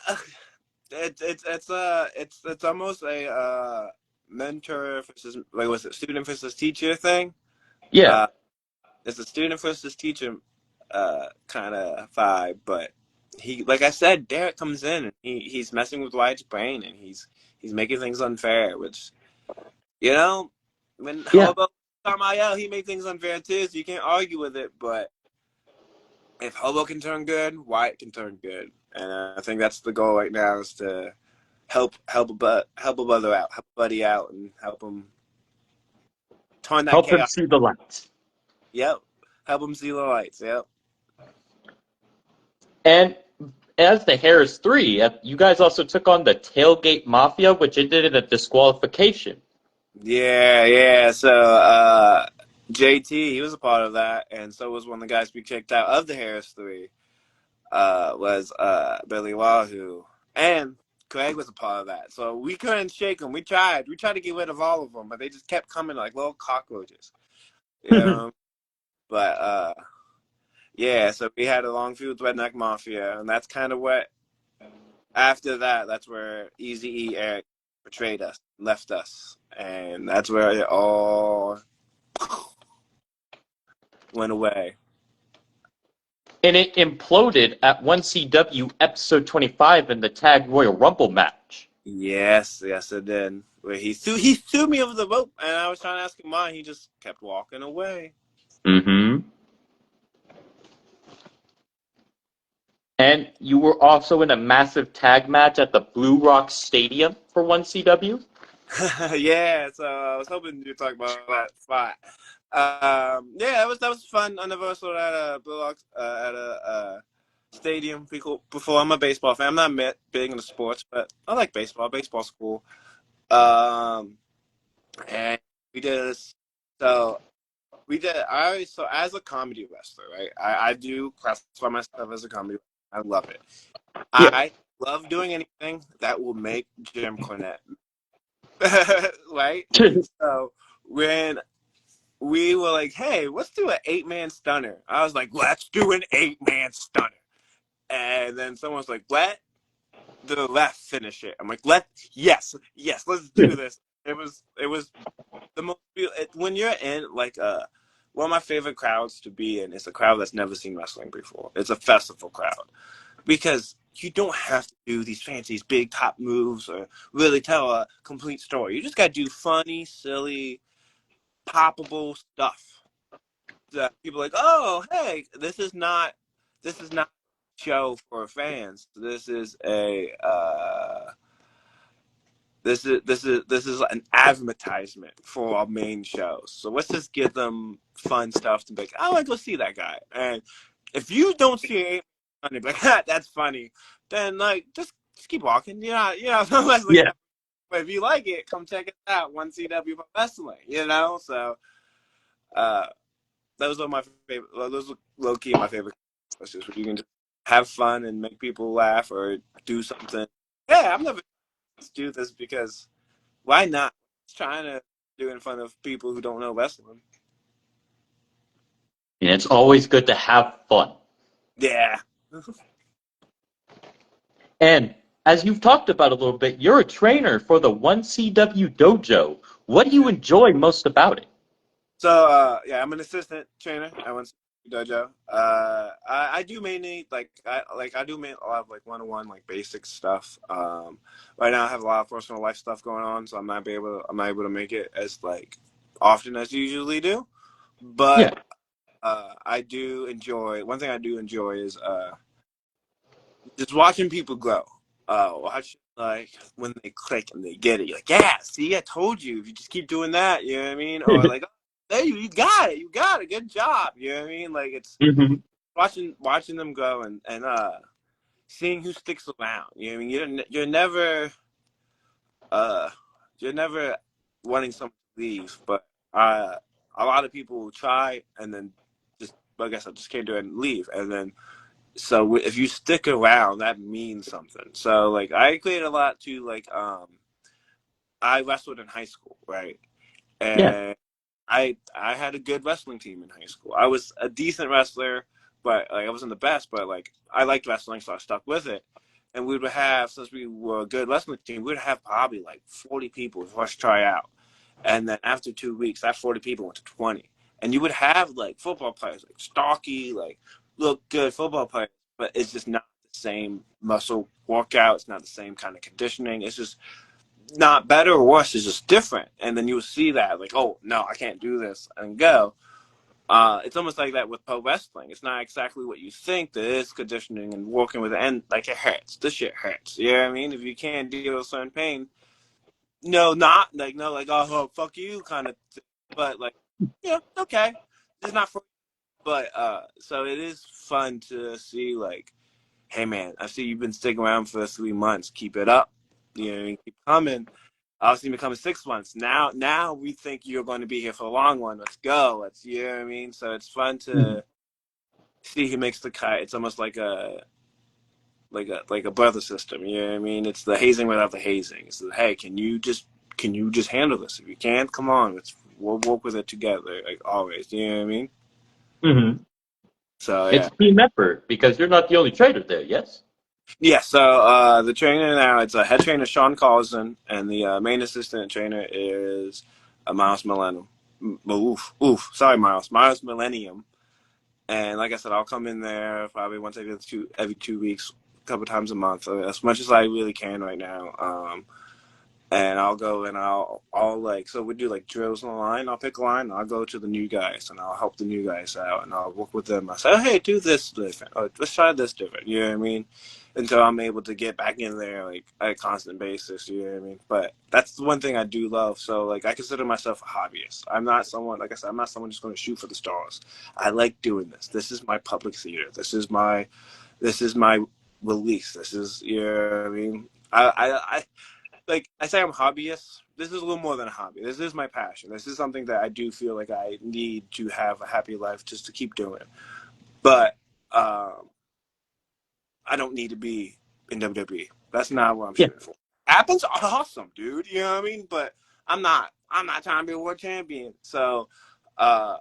It's almost a mentor versus like was it student versus teacher thing. Yeah. Uh, it's a student versus teacher kind of vibe, but he, like I said, Derek comes in and he's messing with Wyatt's brain and he's making things unfair, which when Yeah. Hobbo talking about he made things unfair too, so you can't argue with it. But if Hobbo can turn good, Wyatt can turn good, and I think that's the goal right now is to help a brother out, help a buddy out, and help him turn that Help him chaos. see the lights. Yep, help him see the lights. Yep. And as the Harris Three, you guys also took on the Tailgate Mafia, which ended in a disqualification. Yeah. So JT, he was a part of that, and so was one of the guys we kicked out of the Harris Three. Was Billy Wahoo, and Craig was a part of that. So we couldn't shake them. We tried to get rid of all of them, but they just kept coming like little cockroaches. But yeah, so we had a long feud with Redneck Mafia, and that's kind of what. After that, that's where Eazy-E Eric betrayed us, left us, and that's where it all went away. And it imploded at 1CW episode 25 in the Tag Royal Rumble match. Yes, it did. Where he threw me over the rope, and I was trying to ask him why. He just kept walking away. And you were also in a massive tag match at the Blue Rock Stadium for 1CW? Yeah, so I was hoping you'd talk about that spot. Yeah, that was fun. I never saw that Blue Rock at a stadium before. I'm a baseball fan. I'm not big into sports, but I like baseball. Baseball's cool. And we did this. So so as a comedy wrestler, right? I do classify myself as a comedy wrestler. I love it. Yeah. I love doing anything that will make Jim Cornette. Right? So when we were like, hey, let's do an 8-man stunner. I was like, let's do an 8-man stunner. And then someone's like, let the left finish it. I'm like, yes, let's do this. It was the most when you're in like one of my favorite crowds to be in is a crowd that's never seen wrestling before. It's a festival crowd because you don't have to do these fancy big top moves or really tell a complete story. You just got to do funny, silly, poppable stuff that people are like, oh, hey, this is not a show for fans. This is an advertisement for our main shows. So let's just give them fun stuff to be like, I want to go see that guy. And if you don't see it, like that's funny, then like just keep walking. Yeah. But if you like it, come check it out. One CW Pro Wrestling, So uh, those are my favorite. Well, those are low key my favorite. It's just where you can just have fun and make people laugh or do something. Yeah, I'm never do this because why not? Just trying to do it in front of people who don't know wrestling. And it's always good to have fun. Yeah. And as you've talked about a little bit, you're a trainer for the 1CW dojo. What do you enjoy most about it? So yeah, I'm an assistant trainer at one dojo. I do mainly I do a lot of like one-on-one like basic stuff. Right now I have a lot of personal life stuff going on, so I'm not able to make it as like often as you usually do. Yeah. But I do enjoy one thing I do enjoy is just watching people grow. Watch like when they click and they get it. You're like, yeah, see, I told you. If you just keep doing that, you know what I mean? Or like, hey, you got it, good job. You know what I mean? Like it's Hmm. watching them grow and seeing who sticks around. You know what I mean? Uh you're never wanting someone to leave, but a lot of people will try and then just I guess I just can't do it and leave, and then so if you stick around, that means something. So like I equate a lot to like I wrestled in high school, right? Yeah. And I had a good wrestling team in high school. I was a decent wrestler, but like I wasn't the best, but like I liked wrestling, so I stuck with it. And we would have, since we were a good wrestling team, we would have probably like 40 people for us to try out. And then after 2 weeks, that 40 people went to 20. And you would have like football players, like stocky, like look good football players, but it's just not the same muscle workout. It's not the same kind of conditioning. It's just not better or worse. It's just different. And then you will see that, like, oh, no, I can't do this and go. It's almost like that with pro wrestling. It's not exactly what you think. There is conditioning and working with it, and like it hurts. This shit hurts. You know what I mean? If you can't deal with certain pain, no, not like no, like oh fuck you kind of. But like, yeah, okay, it's not for. But so it is fun to see like, hey man, I see you've been sticking around for 3 months. Keep it up. You know, keep coming. Obviously becoming 6 months. Now we think you're going to be here for a long one. Let's go. You know what I mean? So it's fun Mhm. to see who makes the cut. It's almost like a brother system. You know what I mean? It's the hazing without the hazing. It's the, hey, can you just handle this? If you can't, come on. We'll work with it together, like always. You know what I mean? Hmm. So It's yeah. team effort because you're not the only trainer there, yes? Yeah, so the trainer now, it's a head trainer, Sean Collison, and the main assistant trainer is Miles Millennium. Sorry, Miles. Miles Millennium. And like I said, I'll come in there probably once every 2 weeks, a couple times a month, as much as I really can right now. And I'll go and I'll like, so we do like drills on the line. I'll pick a line. I'll go to the new guys and I'll help the new guys out and I'll work with them. I say, oh, hey, do this different. Or let's try this different. You know what I mean? Until I'm able to get back in there like at a constant basis. You know what I mean? But that's the one thing I do love. So like, I consider myself a hobbyist. I'm not someone, like I said, I'm not someone just going to shoot for the stars. I like doing this. This is my public theater. This is my release. This is, you know what I mean? Like I say I'm a hobbyist. This is a little more than a hobby. This is my passion. This is something that I do feel like I need to have a happy life just to keep doing. But I don't need to be in WWE. That's not what I'm Yeah. shooting for. Happens awesome, dude. You know what I mean? But I'm not. I'm not trying to be a world champion. So uh,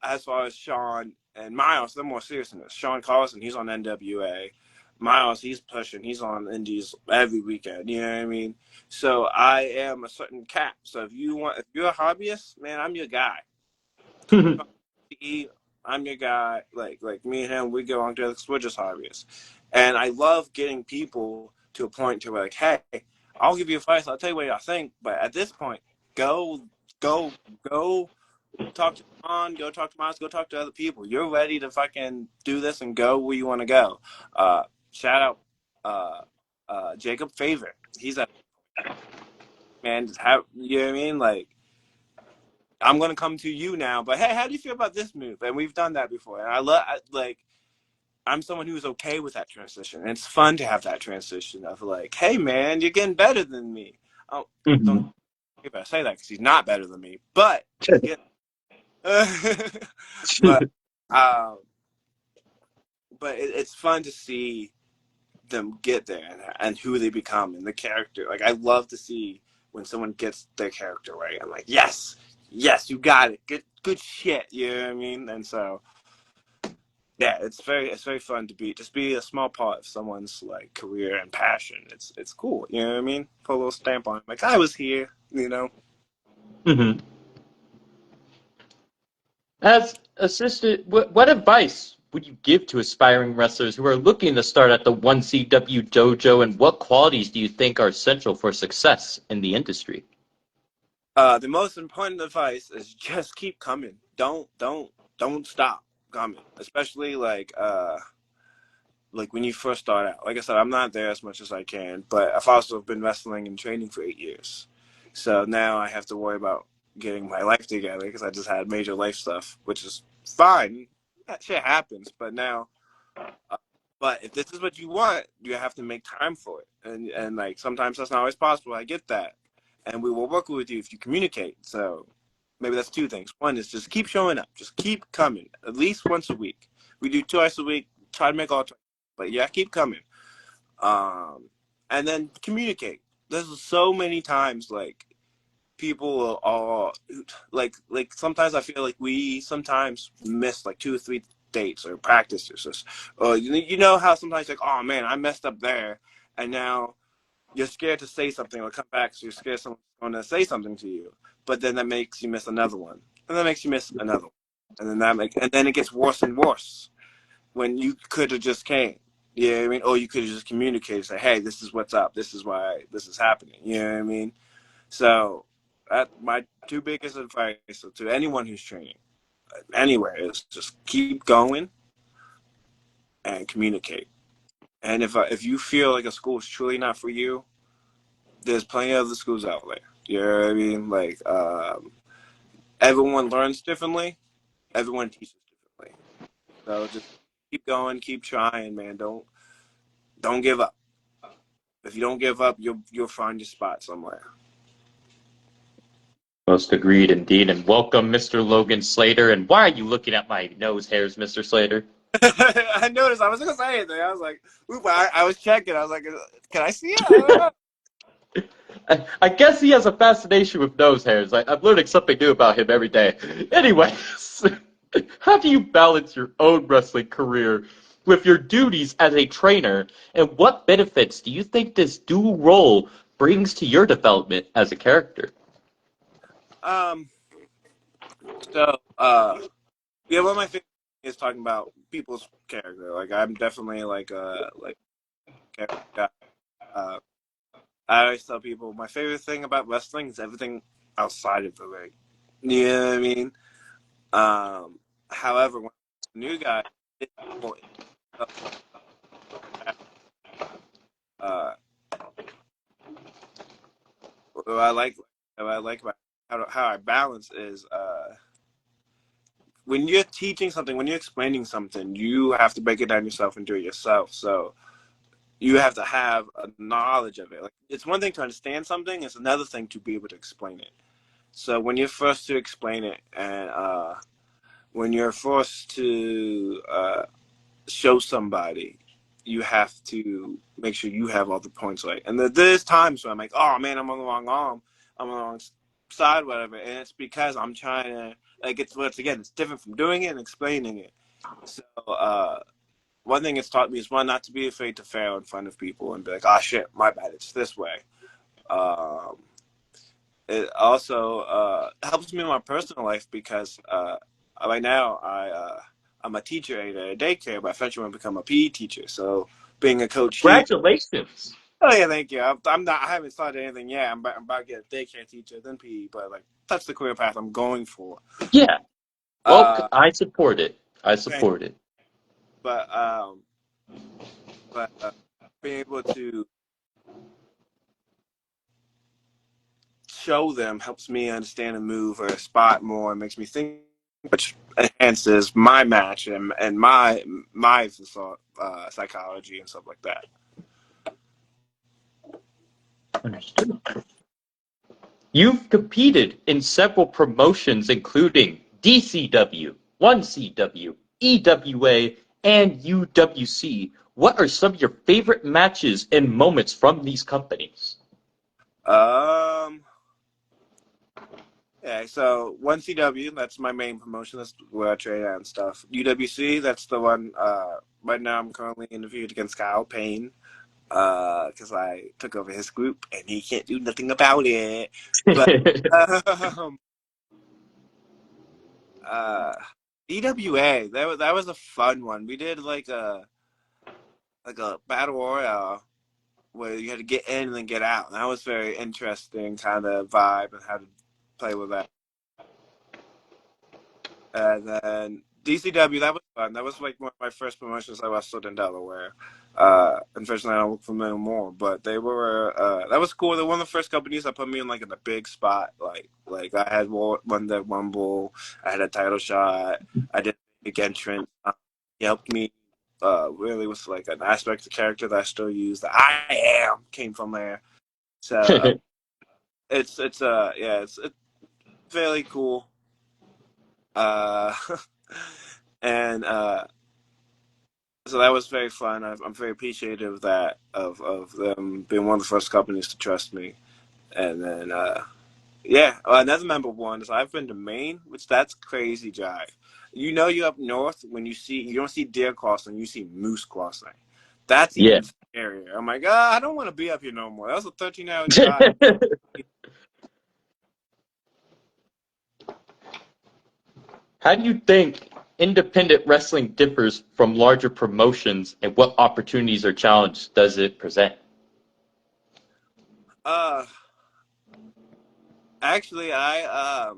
as far as Sean and Miles, they're more serious than this. Sean Carlson, he's on NWA. Miles, he's pushing. He's on Indies every weekend. You know what I mean? So I am a certain cap. So if you're a hobbyist, man, I'm your guy. I'm your guy. Like me and him, we go on together because we're just hobbyists. And I love getting people to a point to where like, hey, I'll give you advice. I'll tell you what I think. But at this point, go go talk to Ron, go talk to Miles, go talk to other people. You're ready to fucking do this and go where you want to go. Shout out Jacob Favorite. He's a man. You know what I mean? Like, I'm gonna come to you now, but hey, how do you feel about this move? And we've done that before, and like. I'm someone who's okay with that transition. And it's fun to have that transition of like, hey man, you're getting better than me. Oh, don't Mm-hmm. if I say that because he's not better than me, but he's getting. but um, but it's fun to see them get there and who they become and the character. Like I love to see when someone gets their character right. I'm like, yes, you got it. Good shit. You know what I mean? And so yeah, it's very fun to be a small part of someone's like career and passion. It's cool. You know what I mean? Put a little stamp on it. Like I was here. You know. Mm-hmm. As assistant, what advice would you give to aspiring wrestlers who are looking to start at the 1CW dojo, and what qualities do you think are essential for success in the industry? The most important advice is just keep coming. Don't stop coming. Especially like when you first start out. Like I said, I'm not there as much as I can, but I've also been wrestling and training for 8 years. So now I have to worry about getting my life together because I just had major life stuff, which is fine. That shit happens. Uh, but if this is what you want, you have to make time for it. And like sometimes that's not always possible. I get that, and we will work with you if you communicate. So maybe that's two things. One is just keep showing up, just keep coming, at least once a week. We do twice a week. Try to make all twice, but yeah, keep coming. Um, and then communicate. There's so many times like people are like sometimes I feel like we sometimes miss like 2 or 3 dates or practices or you know how sometimes like oh man I messed up there and now you're scared to say something or come back so you're scared someone's going to say something to you but then that makes you miss another one and that makes you miss another one and then it gets worse and worse when you could have just came. You know what I mean? Or you could have just communicated, say, hey, this is what's up. This is why this is happening. You know what I mean? So that my two biggest advice to anyone who's training anywhere is just keep going and communicate. And if you feel like a school is truly not for you, there's plenty of other schools out there. You know what I mean? Like everyone learns differently. Everyone teaches differently. So just keep going, keep trying, man. Don't give up. If you don't give up, you'll find your spot somewhere. Most agreed indeed, and welcome, Mr. Logan Slater. And why are you looking at my nose hairs, Mr. Slater? I noticed. I was gonna say anything. I was like, oop, I was checking. I was like, can I see it? I don't know. I guess he has a fascination with nose hairs. I'm learning something new about him every day. Anyways, how do you balance your own wrestling career with your duties as a trainer, and what benefits do you think this dual role brings to your development as a character? Um. So, yeah, one of my favorite is talking about people's character. Like, I'm definitely like character guy. Uh, I always tell people my favorite thing about wrestling is everything outside of the ring. You know what I mean? Um. However, when I'm a new guy, it's more stuff like that. Uh, what I like about how I balance is when you're teaching something, when you're explaining something, you have to break it down yourself and do it yourself. So you have to have a knowledge of it. Like it's one thing to understand something; it's another thing to be able to explain it. So when you're forced to explain it, and when you're forced to show somebody, you have to make sure you have all the points right. And there's times where I'm like, oh man, I'm on the wrong arm, I'm on the wrong side, whatever. And it's because I'm trying to like it's once again, it's different from doing it and explaining it. So one thing it's taught me is one, not to be afraid to fail in front of people and be like, oh shit, my bad, it's this way. Um, it also helps me in my personal life because right now I'm a teacher at a daycare, but eventually want to become a PE teacher. So being a coach here, Congratulations. Oh yeah, thank you. I'm not. I haven't started anything yet. I'm about to get a daycare teacher, then PE, but like that's the career path I'm going for. Yeah. Well, Uh, I support it. I thank- support it. but um, but being able to show them helps me understand a move or a spot more, and makes me think, which enhances my match and my psychology and stuff like that. Understood. You've competed in several promotions, including DCW, 1CW, EWA, and UWC. What are some of your favorite matches and moments from these companies? Um, yeah. So 1CW, that's my main promotion. That's where I trade and stuff. UWC, that's the one. Right now I'm currently interviewed against Kyle Payne. Because I took over his group and he can't do nothing about it. But um, uh, EWA, that was a fun one. We did like a battle royale where you had to get in and then get out. And that was very interesting kind of vibe and how to play with that. And then DCW, that was fun. That was like one of my first promotions I wrestled in Delaware. Unfortunately, I don't look familiar more, but they were that was cool. They're one of the first companies that put me in like in a big spot. Like I had won the Rumble, I had a title shot, I did a big entrance. He helped me really with like an aspect of character that I still use. The I am came from there, so it's fairly cool. Uh, and so that was very fun. I'm very appreciative of that of them being one of the first companies to trust me. And then yeah, another member one is I've been to Maine, which that's crazy jive. You know, you up north when you don't see deer crossing, you see moose crossing. That's Yeah. even scarier. I'm like, I don't want to be up here no more. That was a 13-hour drive. How do you think independent wrestling differs from larger promotions, and what opportunities or challenges does it present? Uh, actually, I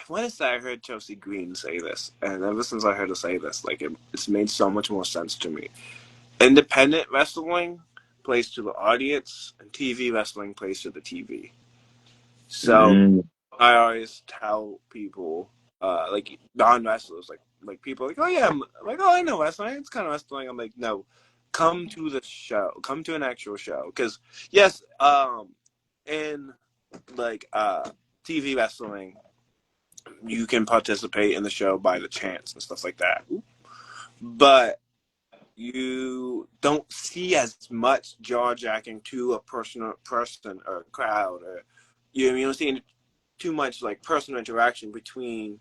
want to say I heard Chelsea Green say this, and ever since I heard her say this, like it's made so much more sense to me. Independent wrestling plays to the audience, and TV wrestling plays to the TV. So Mm. I always tell people, like non wrestlers, like people, like, oh yeah, I'm like, oh I know wrestling, it's kind of wrestling. I'm like, no, come to the show, come to an actual show, because yes, in like TV wrestling, you can participate in the show by the chance and stuff like that, but you don't see as much jaw jacking to a person or crowd, or you don't see too much like personal interaction between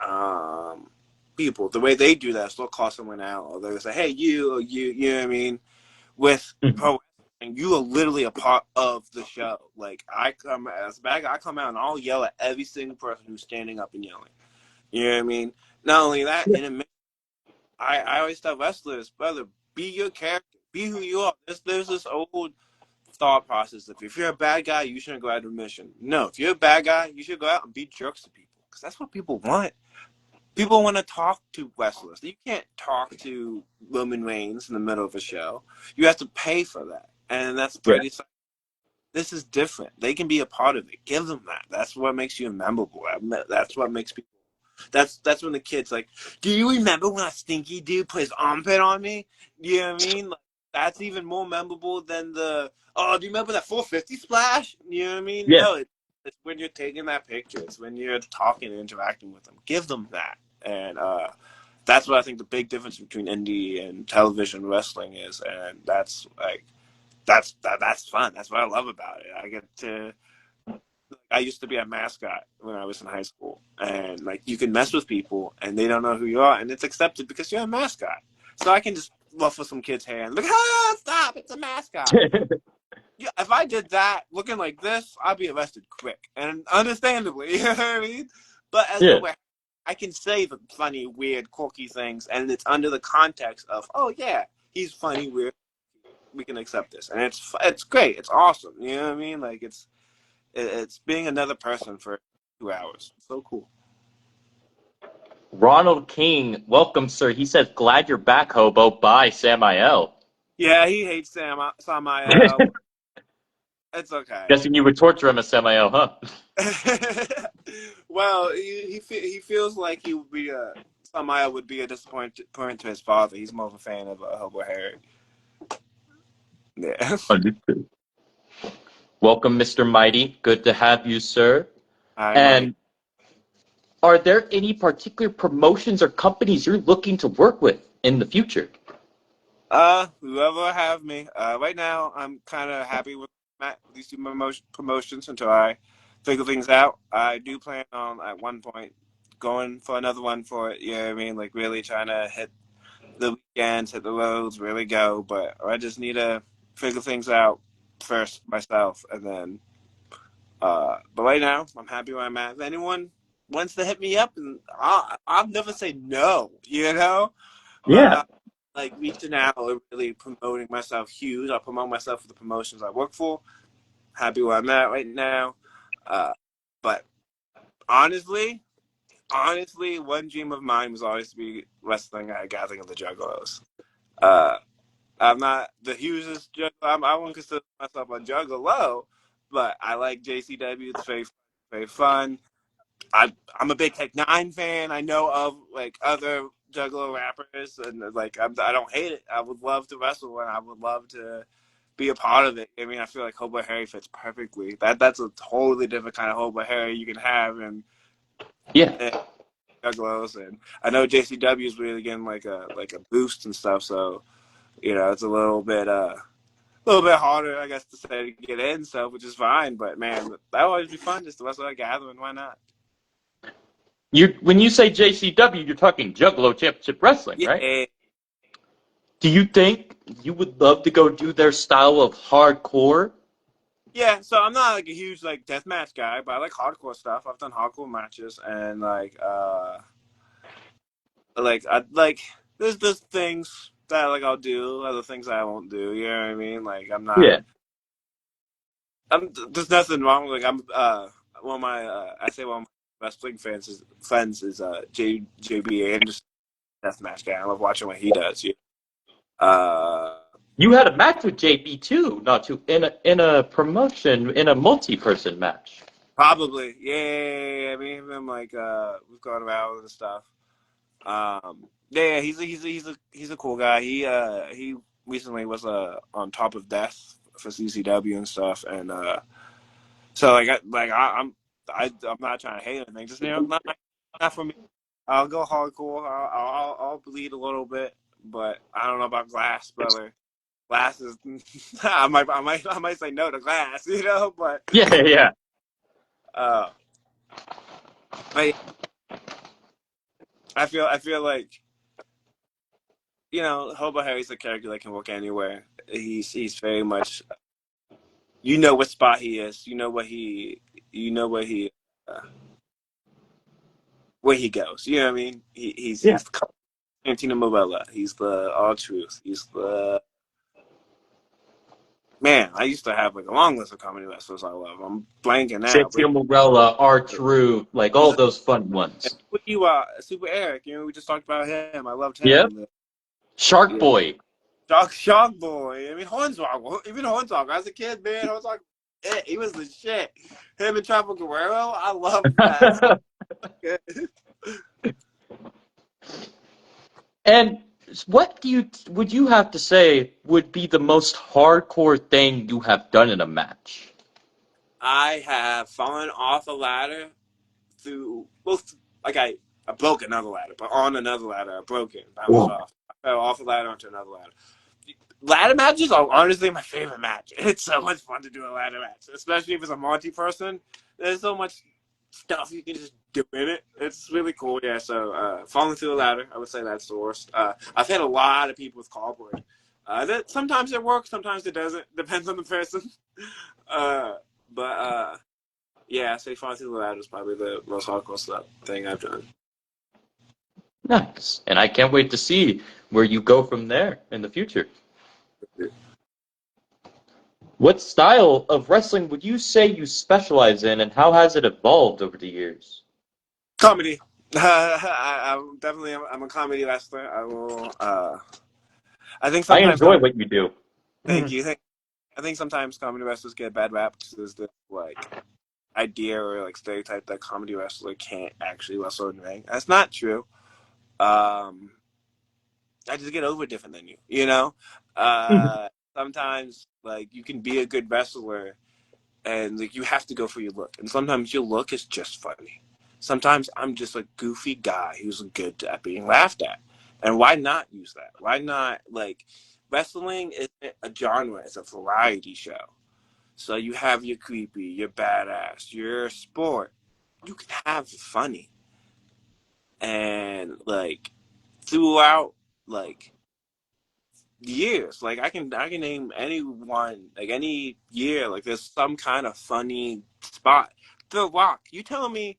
um, people. The way they do that is they'll call someone out, or they'll say, "Hey, you know what I mean?" With pro wrestling, you are literally a part of the show. Like I come as a bad guy, I come out and I'll yell at every single person who's standing up and yelling. You know what I mean? Not only that, in a minute, I always tell wrestlers, brother, be your character, be who you are. There's this old thought process of if you're a bad guy, you shouldn't go out of mission. No, if you're a bad guy, you should go out and be jerks to people because that's what people want. People want to talk to wrestlers. You can't talk to Roman Reigns in the middle of a show. You have to pay for that, and that's Yeah. pretty. This is different. They can be a part of it. Give them that. That's what makes you memorable. That's what makes people. That's when the kids like. Do you remember when a stinky dude put his armpit on me? You know what I mean? Like, that's even more memorable than the. Oh, do you remember that 450 splash? You know what I mean? Yeah. No, it's when you're taking that picture. It's when you're talking and interacting with them. Give them that, and that's what I think the big difference between indie and television wrestling is, and that's like that's fun. That's what I love about it. I get to. I used to be a mascot when I was in high school, and like you can mess with people, and they don't know who you are, and it's accepted because you're a mascot. So I can just ruffle some kid's hair and look, ah, stop! It's a mascot. Yeah, if I did that looking like this, I'd be arrested quick, and understandably, you know what I mean. But as Yeah. a way, I can say the funny, weird, quirky things, and it's under the context of, oh yeah, he's funny, weird. we can accept this, and it's great. It's awesome. You know what I mean? Like it's being another person for 2 hours. So cool. Ronald King, welcome, sir. He says, "Glad you're back, Hobbo." Bye, Samael. Yeah, he hates Samael. It's okay. Guessing you would torture him as Samael, huh? Well, he feels like he would be Samael would be a disappointment to his father. He's more of a fan of Hobbo Hary. Yeah. Understood. Welcome, Mr. Mighty. Good to have you, sir. Hi, Mike. And are there any particular promotions or companies you're looking to work with in the future? Whoever have me. Right now, I'm kind of happy with these two promotions until I figure things out. I do plan on at one point going for another one for it. You know what I mean? Like really trying to hit the weekends, hit the roads, really go. But I just need to figure things out first myself, and then. But right now, I'm happy where I'm at. If anyone wants to hit me up, and I'll never say no. You know, Yeah. like reaching out and really promoting myself huge. I promote myself for the promotions I work for. Happy where I'm at right now. But honestly, one dream of mine was always to be wrestling at a gathering of the Juggalos. Uh, I'm not the hugest juggler. I wouldn't consider myself a juggalo, but I like JCW. It's very fun. I'm a big Tech Nine fan. I know of like other Juggalo rappers, and like I don't hate it. I would love to wrestle, and I would love to be a part of it. I mean, I feel like Hobbo Hary fits perfectly. That's a totally different kind of Hobbo Hary you can have in Yeah. Juggalos, and I know JCW is really getting like a boost and stuff. So you know, it's a little bit harder, I guess, to say to get in, so which is fine. But man, that would always be fun just to wrestle at a gathering. Why not? When you say JCW, you're talking Juggalo Championship Wrestling, right? Yeah. Do you think you would love to go do their style of hardcore? Yeah, so I'm not like a huge like deathmatch guy, but I like hardcore stuff. I've done hardcore matches, and like I like there's things that like I'll do, other things I won't do. You know what I mean? Like Yeah. there's nothing wrong. Like I'm one of my I say one of my wrestling friends is JB Anderson, deathmatch guy. I love watching what he does. Yeah. You had a match with JB too, not too in a promotion in a multi-person match. Probably, yeah. Me and him like we've gone around and stuff. Yeah, he's a cool guy. He recently was on Top of Death for CCW and stuff, and so I'm not trying to hate anything. Just not for me. I'll go hardcore. I'll bleed a little bit, but I don't know about Glass, brother. Glass is I might say no to Glass, you know, but Yeah, yeah. uh, but I feel like you know, Hobbo Hary's a character that can work anywhere. He's very much you know what spot he is. You know uh, where he goes. You know what I mean? Yeah. He's the Santino Morella. He's the All Truth. He's the man. I used to have like a long list of comedy wrestlers I love. I'm blanking now, but Santino Morella, R-Truth, like all those fun ones. what you Super Eric. You know, we just talked about him. I loved Yeah. him. Shark Yeah. Boy. Shock Boy. I mean, Hornswoggle. Even Hornswoggle. As a kid, man, Hornswoggle. He was the shit. Him and Trapper Guerrero. I love that. And what would you have to say would be the most hardcore thing you have done in a match? I have fallen off a ladder through both. Like I broke another ladder, but on another ladder, I broke it. Bounced Whoa. off. I fell off a ladder onto another ladder. Ladder matches are honestly my favorite match. It's so much fun to do a ladder match, especially if it's a multi-person. There's so much stuff you can just do in it. It's really cool. Yeah. So falling through a ladder, I would say that's the worst. I've had a lot of people with cardboard. That sometimes it works, sometimes it doesn't. Depends on the person. Uh, but yeah, I say falling through the ladder is probably the most hardcore stuff thing I've done. Nice. And I can't wait to see where you go from there in the future. What style of wrestling would you say you specialize in, and how has it evolved over the years? Comedy. I'm definitely I'm a comedy wrestler. I will. I think I sometimes enjoy what you do. thank you. I think sometimes comedy wrestlers get a bad rap because there's this like idea or like stereotype that comedy wrestler can't actually wrestle in the ring. That's not true. Um, I just get over different than you. You know. Sometimes like you can be a good wrestler and like you have to go for your look, and sometimes your look is just funny. Sometimes I'm just a goofy guy who's good at being laughed at, and why not use that? Why not like wrestling isn't a genre; it's a variety show. So you have your creepy, your badass, your sport. You can have funny, and like throughout like years. Like I can name anyone like any year like there's some kind of funny spot. The Rock, you telling me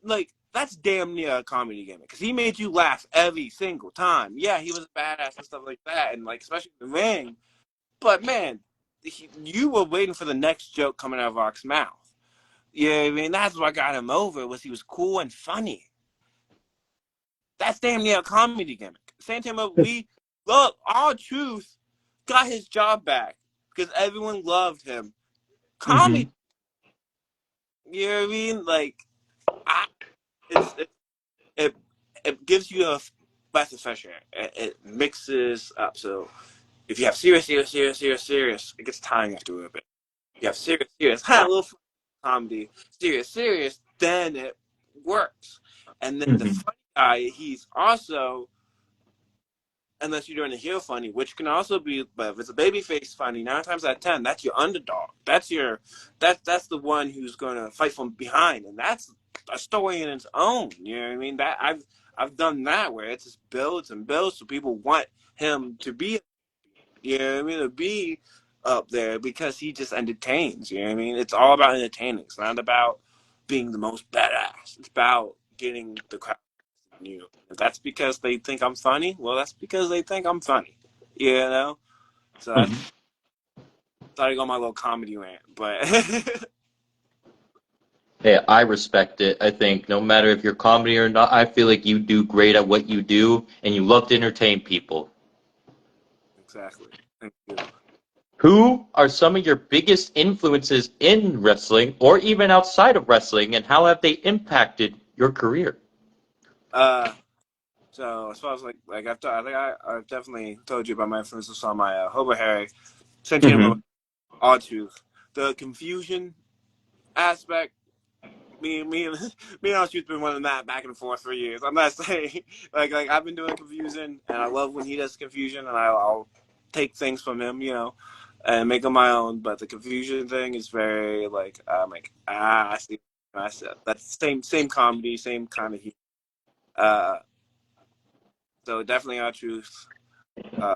like that's damn near a comedy gimmick because he made you laugh every single time. Yeah, he was a badass and stuff like that, and like especially in the ring. But man, you were waiting for the next joke coming out of Rock's mouth. Yeah, I mean that's what got him over was he was cool and funny. That's damn near a comedy gimmick. Same time we look, R-Truth got his job back because everyone loved him. Mm-hmm. Comedy, you know what I mean? Like, I, it's it it gives you a breath of fresh air. It mixes up. So if you have serious, it gets tiring after a little bit. You have serious, a little comedy, serious, then it works. And then the Mm-hmm. funny guy, he's also unless you're doing a heel funny, which can also be, but if it's a baby face funny, 9 times out of 10, that's your underdog. That's the one who's gonna fight from behind, and that's a story in its own. You know what I mean? That I've done that where it just builds and builds, so people want him to be. You know what I mean? To be up there because he just entertains. You know what I mean? It's all about entertaining. It's not about being the most badass. It's about getting the crowd you. If that's because they think I'm funny, well, that's because they think I'm funny. You know? So that's Mm-hmm. starting on my little comedy rant. But Hey, I respect it. I think no matter if you're comedy or not, I feel like you do great at what you do, and you love to entertain people. exactly. Thank you. Who are some of your biggest influences in wrestling or even outside of wrestling, and how have they impacted your career? Uh, so as far as like I think I've definitely told you about my influences on my Hobbo Hary, Santino, Mm-hmm. R-Truth. The confusion aspect me and me and Archie's been running that back and forth for years. I'm not saying like I've been doing confusion, and I love when he does confusion, and I'll take things from him, and make them my own. But the confusion thing is very like I'm like I see. I said that's same comedy, same kind of humor. Uh, so definitely our truth. Uh,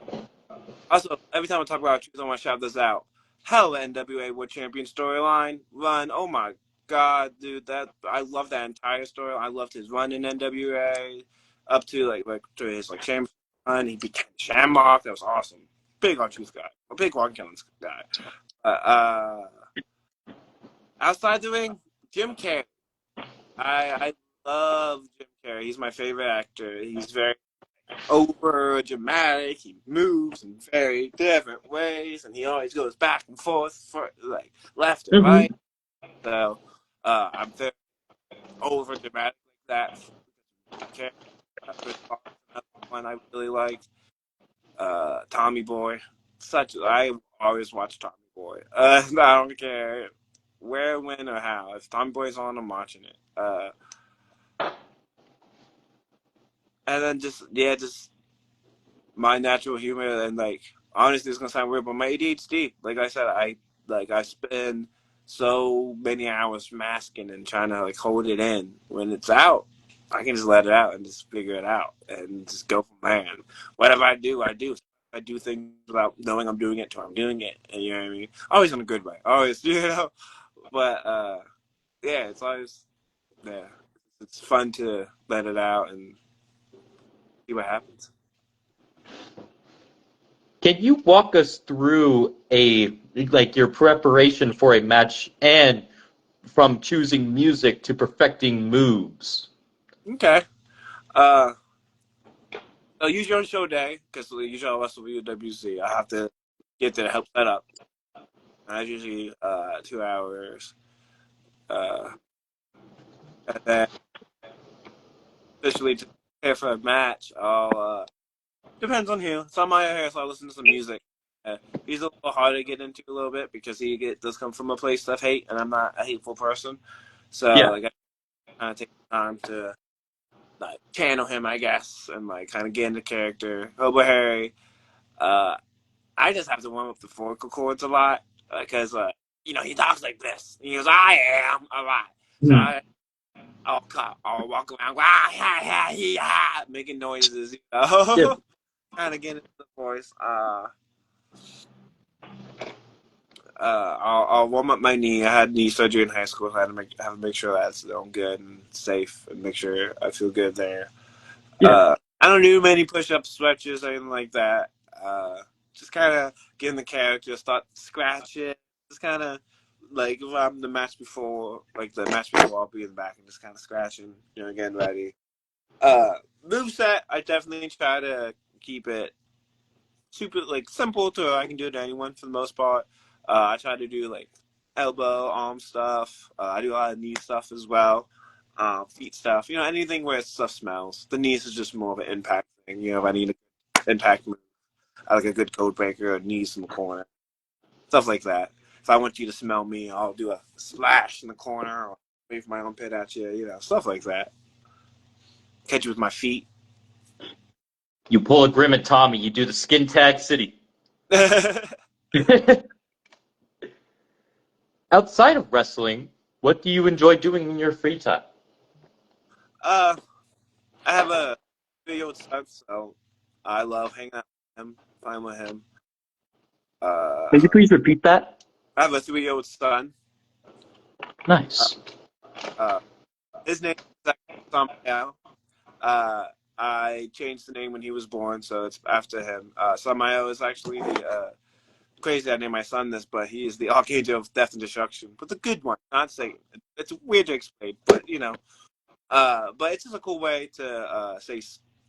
Also, every time I talk about truth, I want to shout this out. Hell, NWA World Champion storyline run. Oh my god, dude, that I love that entire story. I loved his run in NWA up to like to his like champion run. He became Shamrock. That was awesome. Big on truth guy. A big Walking Killings guy. Outside the ring, Jim Carrey. I love Jim Carrey. He's my favorite actor. He's very over dramatic. He moves in very different ways, and he always goes back and forth for like left and right. Mm-hmm. So I'm very over dramatic like that. Okay. Chris Fox, another one I really like. Tommy Boy, such I always watch Tommy Boy. I don't care where, when, or how. If Tommy Boy's on, I'm watching it. And then just my natural humor and like honestly it's gonna sound weird, but my ADHD, like I said, I spend so many hours masking and trying to like hold it in. When it's out, I can just let it out and just figure it out and just go from there. And whatever I do, I do. I do things without knowing I'm doing it till I'm doing it. And you know what I mean? Always in a good way. Always, But yeah, it's always yeah. It's fun to let it out and see what happens. Can you walk us through your preparation for a match and from choosing music to perfecting moves? Okay. Uh, so usually on show day, because usually I wrestle with UWC, I have to get there to help set up. And that's usually 2 hours. Uh, and then officially to prepare for a match, I'll depends on who. Some of my hair, so I listen to some music. He's a little hard to get into a little bit because does come from a place of hate, and I'm not a hateful person. So Yeah, like, I kind of take time to like channel him, I guess, and like kind of get into character. Hobbo Hary, uh, I just have to warm up the vocal cords a lot because he talks like this. He goes, "I am a lot," so I'll walk around, making noises, yeah. kind of get into the voice. I'll warm up my knee. I had knee surgery in high school, so I had to make sure that's doing good and safe, and make sure I feel good there. Yeah. I don't do many push-ups, stretches, or anything like that. Just kind of get in the character, start scratching. Just kind of like if I'm the match before, I'll be in the back and just kind of scratching, getting ready. Moveset, I definitely try to keep it super like simple to I can do it to anyone for the most part. I try to do like elbow, arm stuff. I do a lot of knee stuff as well. Feet stuff. Anything where stuff smells. The knees is just more of an impact thing. If I need an impact move, I like a good code breaker or knees in the corner. Stuff like that. If I want you to smell me, I'll do a splash in the corner or wave my armpit at you, stuff like that. Catch you with my feet. You pull a Grim and Tommy, you do the skin tag city. Outside of wrestling, what do you enjoy doing in your free time? uh, I have a video with son, so I love hanging out with him, playing with him. Can you Uh, please repeat that? I have a 3-year-old son. Uh, Nice. uh, his name is Samael. Uh, I changed the name when he was born, so it's after him. Samael is actually crazy. I named my son this, but he is the archangel of death and destruction, but the good one, not Satan. It's weird to explain, but but it's just a cool way to say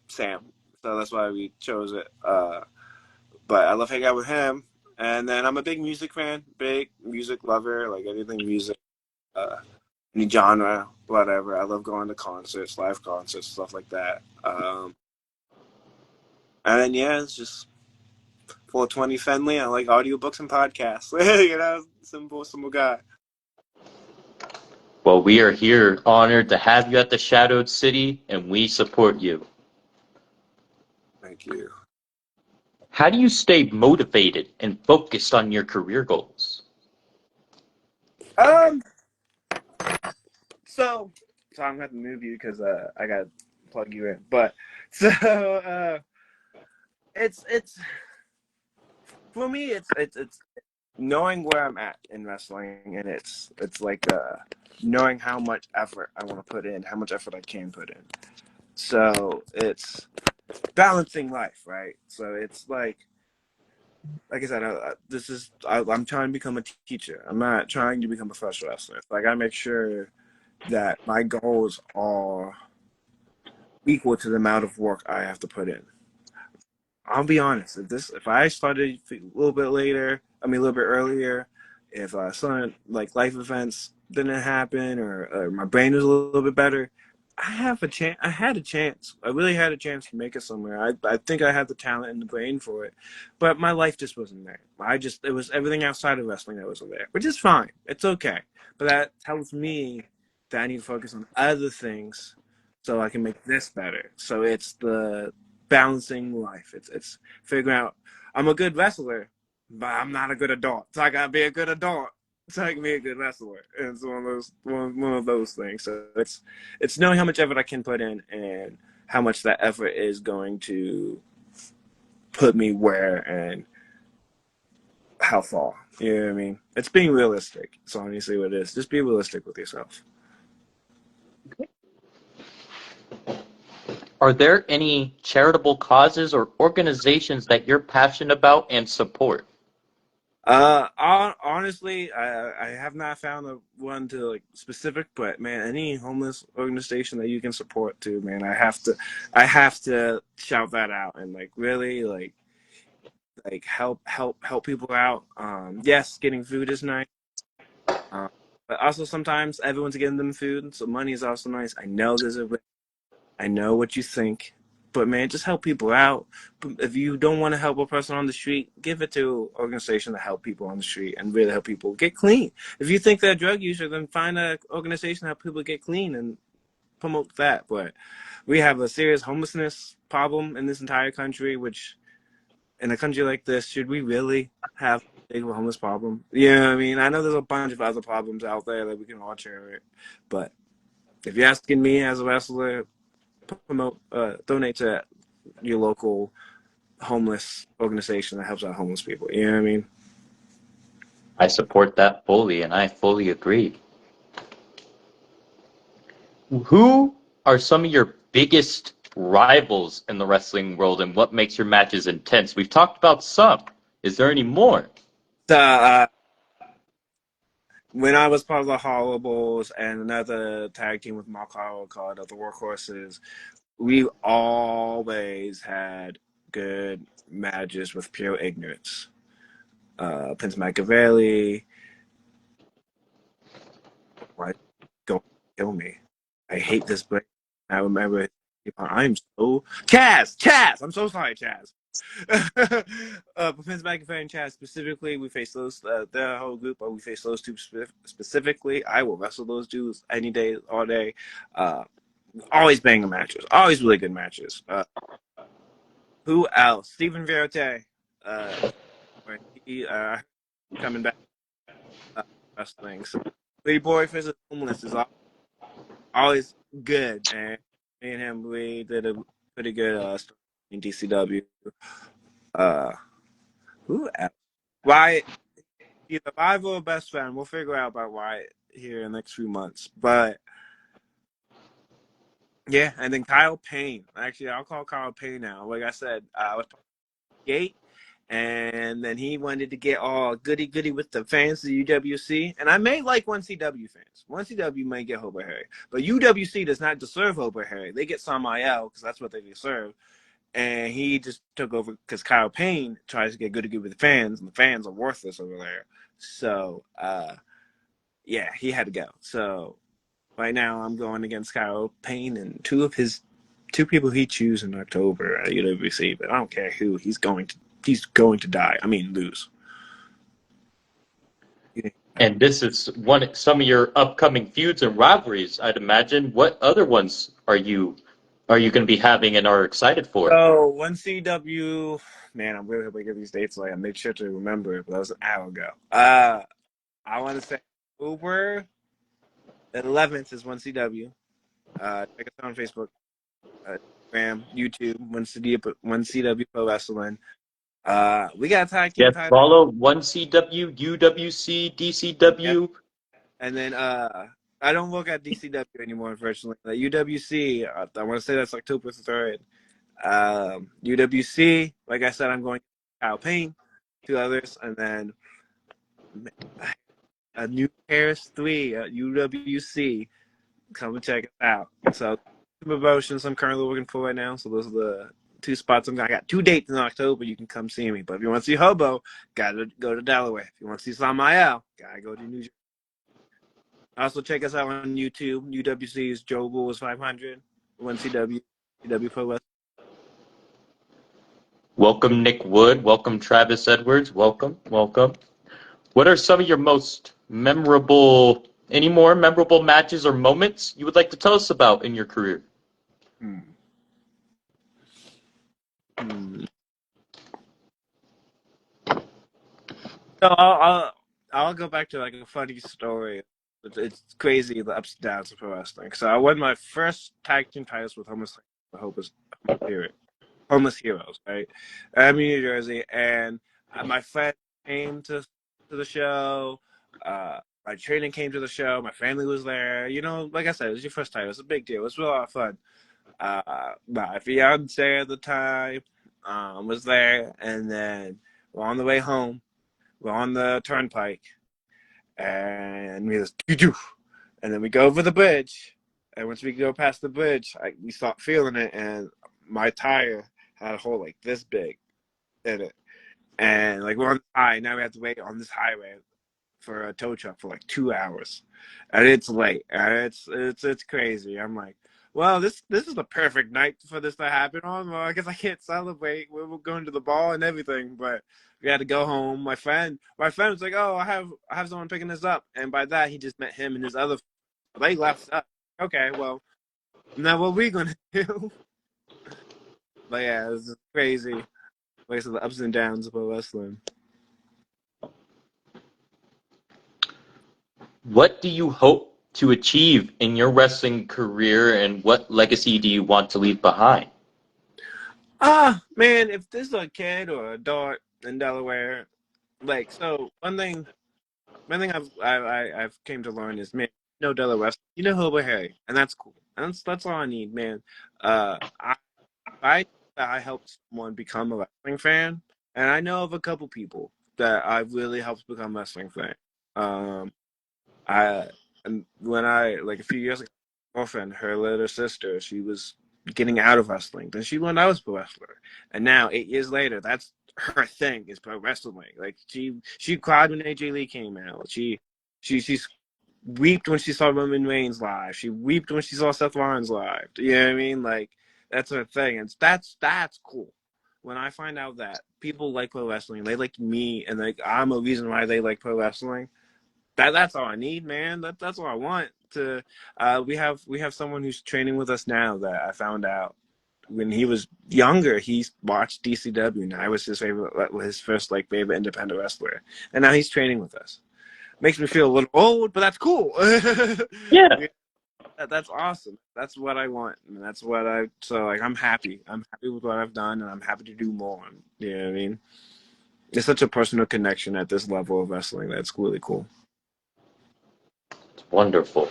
Sam. So that's why we chose it. But I love hanging out with him. And then I'm a big music fan, big music lover, like anything music, uh, any genre, whatever. I love going to concerts, live concerts, stuff like that. And then, yeah, it's just 420 Fenley. I like audiobooks and podcasts. Simple guy. Well, we are here honored to have you at the Shadowed City, and we support you. Thank you. How do you stay motivated and focused on your career goals? Um, so, I'm gonna have to move you because I gotta plug you in. But so, it's for me, it's knowing where I'm at in wrestling, and it's like knowing how much effort I want to put in, how much effort I can put in. So it's balancing life, right? So it's like I said, I'm trying to become a teacher. I'm not trying to become a professional wrestler. So I gotta make sure that my goals are equal to the amount of work I have to put in. I'll be honest. If I started a little bit later, a little bit earlier, if some like life events didn't happen, or my brain was a little bit better, I have a chance. I had a chance. I really had a chance to make it somewhere. I think I had the talent and the brain for it, but my life just wasn't there. It was everything outside of wrestling that wasn't there, which is fine. It's okay, but that tells me that I need to focus on other things so I can make this better. So it's the balancing life. It's figuring out I'm a good wrestler, but I'm not a good adult. So I gotta be a good adult so I can be a good wrestler. And it's one of those things. So it's knowing how much effort I can put in and how much that effort is going to put me where and how far. You know what I mean? It's being realistic. It's honestly what it is. Just be realistic with yourself. Are there any charitable causes or organizations that you're passionate about and support? Honestly, I have not found one to like specific, but man, any homeless organization that you can support too, man, I have to shout that out and like really like help people out. Yes, getting food is nice. Um, but also sometimes everyone's getting them food, so money is also nice. I know I know what you think, but man, just help people out. If you don't want to help a person on the street, give it to an organization to help people on the street and really help people get clean. If you think they're a drug user, then find an organization to help people get clean and promote that. But we have a serious homelessness problem in this entire country, which in a country like this, should we really have a big homeless problem? You know what I mean? I know there's a bunch of other problems out there that we can all share it, but if you're asking me as a wrestler, donate to your local homeless organization that helps out homeless people. You know what I mean? I support that fully, and I fully agree. Who are some of your biggest rivals in the wrestling world, and what makes your matches intense? We've talked about some. Is there any more? So, when I was part of the Hollowballs and another tag team with Mark Howell called the Workhorses, we always had good matches with pure ignorance. Prince Machiavelli, why don't kill me? I hate this place. I remember I'm so Chaz. I'm so sorry, Chaz. Prince Machiavelli and Chaz specifically, we face those the whole group, but we face those two specifically. I will wrestle those dudes any day, all day. Always banger matches, always really good matches. Who else? Stephen Verite. When he coming back wrestling. So Lee Boy versus Homeless is always good, and me and him we did a pretty good story in DCW. Uh, who else? Wyatt, either rival or best friend. We'll figure out about Wyatt here in the next few months. But yeah, and then Kyle Payne. Actually, I'll call Kyle Payne now. Like I said, I was Gate, and then he wanted to get all goody goody with the fans of UWC. And I may like 1CW fans. 1CW may get Hobbo Hary, but UWC does not deserve Hobbo Hary. They get Samael because that's what they deserve. And he just took over because Kyle Payne tries to get goody goody with the fans, and the fans are worthless over there. So yeah, he had to go. So right now I'm going against Kyle Payne and two people he chooses in October at UWC, but I don't care who. He's going to die. I mean lose. And this is some of your upcoming feuds and rivalries, I'd imagine. What other ones are you going to be having and are excited for? So 1CW, man, I'm really hoping to get these dates like I made sure to remember it, but that was an hour ago. I want to say October 11th is 1CW. Check us out on Facebook, Instagram, YouTube, 1CW Pro Wrestling. We got a tag team Yes, title. follow 1CW, UWC, Yep. DCW. And then I don't look at DCW anymore, unfortunately. Like UWC, I want to say that's October 3rd. UWC, like I said, I'm going Kyle Payne, two others, and then a new Paris 3 at UWC. Come and check it out. So, promotions I'm currently looking for right now. So those are the two spots I got 2 dates in October. You can come see me. But if you want to see Hobbo, gotta go to Delaware. If you want to see Samael, gotta go to New Jersey. Also check us out on YouTube. UWC's Joe Bulls 500, 1CW, CW Pro Wrestling. Welcome, Nick Wood. Welcome, Travis Edwards. Welcome, welcome. What are some of your any more memorable matches or moments you would like to tell us about in your career? Hmm. Hmm. So I'll go back to like a funny story. It's crazy the ups and downs of pro wrestling. So I won my first tag team titles with Homeless Heroes, right? I'm in New Jersey, and my friend came to the show. My training came to the show. My family was there. You know, like I said, it was your first title. It's a big deal. It was a lot of fun. My fiance at the time was there, and then we're on the way home. We're on the turnpike, and we just and then we go over the bridge. And once we go past the bridge, we start feeling it, and my tire had a hole like this big in it. And like we're on the high, now we have to wait on this highway for a tow truck for like 2 hours, and it's late. And it's crazy. I'm like, well, this is the perfect night for this to happen on. Well, I guess I can't celebrate. We're going to the ball and everything, but we had to go home. My friend was like, oh, I have someone picking this up, and by that he just met him and his other. They left us. Okay, well, now what we gonna do? But yeah, it's just crazy. Like so the ups and downs of pro wrestling. What do you hope to achieve in your wrestling career, and what legacy do you want to leave behind? Man, if this is a kid or adult in Delaware, like so one thing I've came to learn is, man, you know Delaware, you know Hobbo Hary, and that's cool. And that's all I need, man. I I helped someone become a wrestling fan, and I know of a couple people that I've really helped become a wrestling fan. Um, I and when I like a few years ago, my girlfriend, her little sister, she was getting out of wrestling. Then she learned I was a pro wrestler, and now 8 years later, that's her thing is pro wrestling. Like she cried when AJ Lee came out. She weeped when she saw Roman Reigns live. She weeped when she saw Seth Rollins live. You know what I mean? Like that's her thing, and that's cool. When I find out that people like pro wrestling, they like me, and like I'm a reason why they like pro wrestling. That's all I need, man. That's all I want. To we have someone who's training with us now that I found out when he was younger. He watched DCW, and I was his first like favorite independent wrestler, and now he's training with us. Makes me feel a little old, but that's cool. Yeah. Yeah, that's awesome. That's what I want, and that's what I. So like, I'm happy. I'm happy with what I've done, and I'm happy to do more. You know what I mean? It's such a personal connection at this level of wrestling. That's really cool. It's wonderful.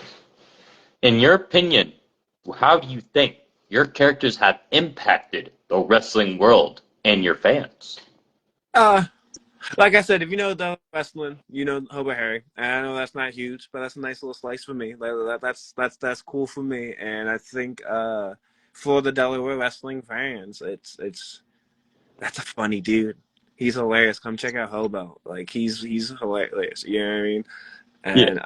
In your opinion, how do you think your characters have impacted the wrestling world and your fans? Uh, like I said, if you know the wrestling, you know Hobbo Hary. And I know that's not huge, but that's a nice little slice for me. That's cool for me. And I think for the Delaware wrestling fans, it's that's a funny dude. He's hilarious. Come check out Hobbo. Like he's hilarious. You know what I mean? Yeah. And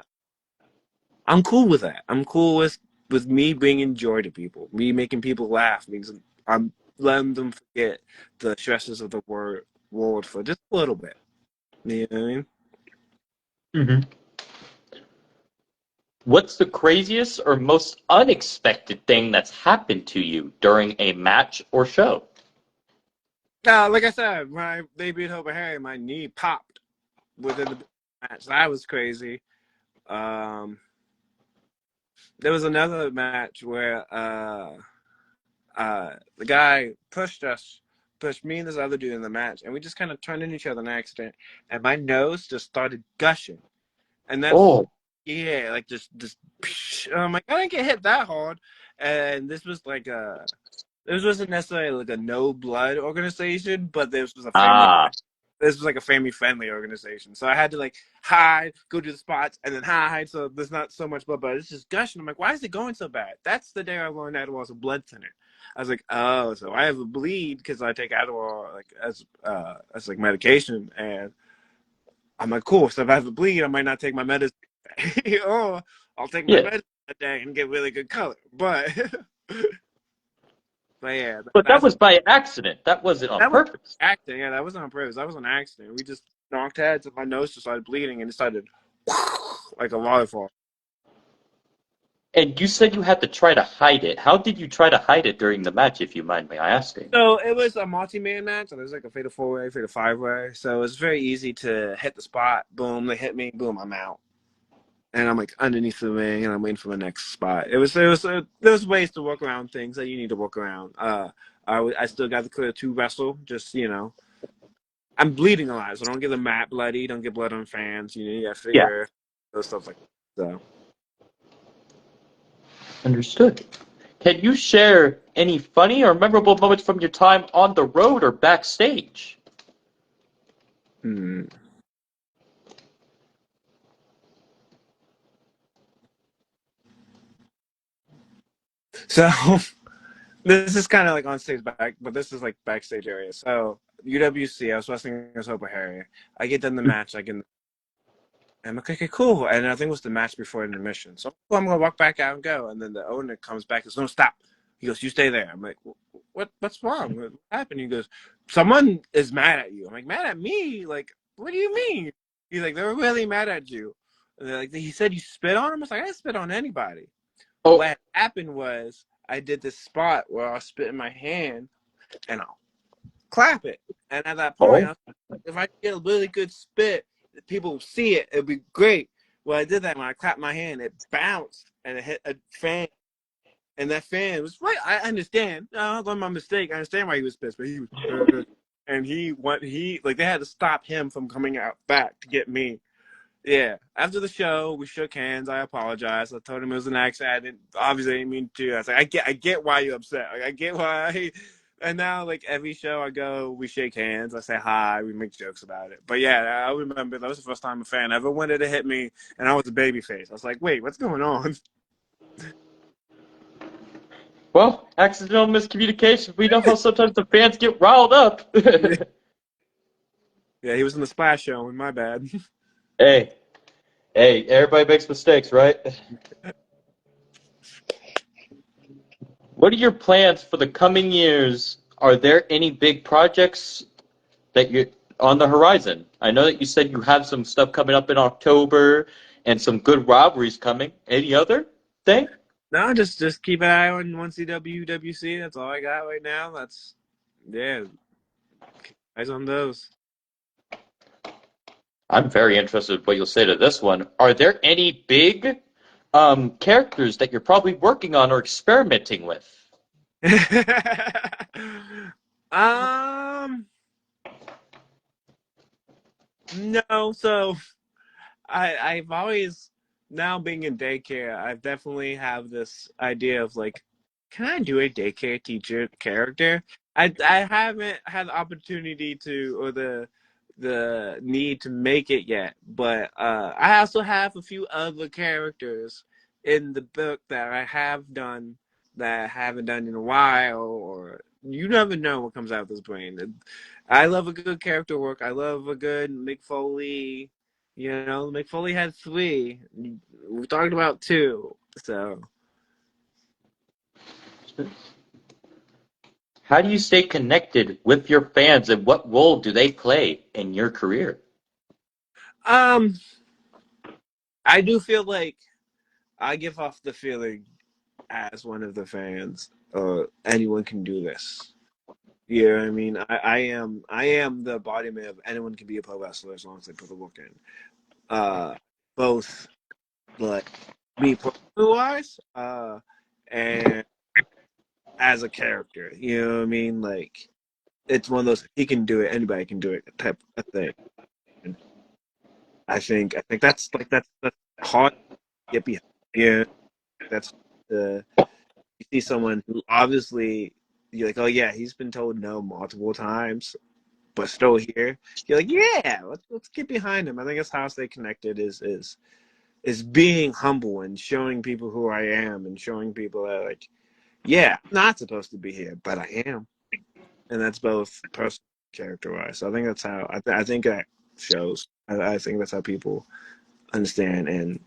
I'm cool with that. I'm cool with me bringing joy to people. Me making people laugh means I'm letting them forget the stresses of the world for just a little bit. You know what I mean? Hmm. What's the craziest or most unexpected thing that's happened to you during a match or show? Like I said, when I debuted Hobbo Hary, my knee popped within the match. That was crazy. Um, there was another match where the guy pushed me and this other dude in the match, and we just kind of turned into each other in an accident, and my nose just started gushing, and that's Oh, yeah, like just. I'm like, I didn't get hit that hard, and this wasn't necessarily like a no blood organization, but ah, this was like a family friendly organization. So I had to like hide, go to the spots, and then hide. So there's not so much blood, but it's just gushing. I'm like, why is it going so bad? That's the day I learned that it was a blood thinner. I was like, oh, so I have a bleed because I take Adderall like as like medication, and I'm like, cool. So if I have a bleed, I might not take my medicine, or I'll take my yeah. medicine that day and get really good color. But but yeah, But that that's was by accident. That wasn't on that was purpose. acting. Yeah, that wasn't on purpose. That was an accident. We just knocked heads, and my nose just started bleeding, and it started like a waterfall. And you said you had to try to hide it. How did you try to hide it during the match, if you mind me asking? So it was a multi-man match, and it was like a fatal four-way, fatal five-way. So it was very easy to hit the spot. Boom, they hit me. Boom, I'm out. And I'm like underneath the ring, and I'm waiting for the next spot. There's ways to work around things that you need to work around. I still got the clear to wrestle. Just I'm bleeding a lot, so don't get the mat bloody. Don't get blood on fans. You gotta Yeah, figure those stuff like that. So. understood. Can you share any funny or memorable moments from your time on the road or backstage? Hmm. So this is kind of like on stage back, but this is like backstage area. So UWC, I was wrestling against Hobbo Hary. I get done the match. I'm like, okay, cool. And I think it was the match before intermission. So I'm gonna walk back out and go. And then the owner comes back and says, "No, stop." He goes, "You stay there." I'm like, What's wrong? What happened?" He goes, "Someone is mad at you." I'm like, "Mad at me? Like, what do you mean?" He's like, "They're really mad at you." And like, he said, "You spit on him?" I was like, "I didn't spit on anybody." Oh, What happened was I did this spot where I spit in my hand and I'll clap it. And at that point, oh. I was like, if I get a really good spit, people see it, it'd be great. Well, I did that when I clapped my hand, it bounced and it hit a fan. And that fan was right. I understand. No, that's my mistake. I understand why he was pissed, but he was pissed. And he like they had to stop him from coming out back to get me. Yeah. After the show, we shook hands. I apologized. I told him it was an accident. Obviously I didn't mean to. I was like, I get why you're upset. Like, I get why. And now, like every show I go, we shake hands. I say hi. We make jokes about it. But yeah, I remember that was the first time a fan ever wanted to hit me, and I was a baby face. I was like, wait, what's going on? Well, accidental miscommunication. We know how sometimes the fans get riled up. Yeah, he was in the Splash Show, and my bad. Hey, hey, everybody makes mistakes, right? What are your plans for the coming years? Are there any big projects that you're on the horizon? I know that you said you have some stuff coming up in October and some good rivalries coming. Any other thing? No, just keep an eye on 1CW, WC. That's all I got right now. That's yeah, eyes on those. I'm very interested in what you'll say to this one. Are there any big characters that you're probably working on or experimenting with? um, no. So I've always now being in daycare, I've definitely have this idea of like, can I do a daycare teacher character? I haven't had the opportunity to or the need to make it yet, but I also have a few other characters in the book that I have done that I haven't done in a while, or you never know what comes out of this brain. I love a good character work. I love a good Mick Foley. You know, McFoley had three. We talked about two. So How do you stay connected with your fans and what role do they play in your career? um I do feel like I give off the feeling as one of the fans, anyone can do this. You know what I mean? I am the embodiment of anyone can be a pro wrestler as long as they put the work in. Both like me personally wise, and as a character. You know what I mean? Like it's one of those he can do it, anybody can do it type of thing. And I think that's hard to get behind. Yeah, that's the you see someone who obviously you're like, oh yeah, he's been told no multiple times, but still here. You're like, yeah, let's get behind him. I think that's how I stay connected is being humble and showing people who I am and showing people that like, yeah, I'm not supposed to be here, but I am, and that's both personal character wise. So I think that's how I think that shows. I think that's how people understand and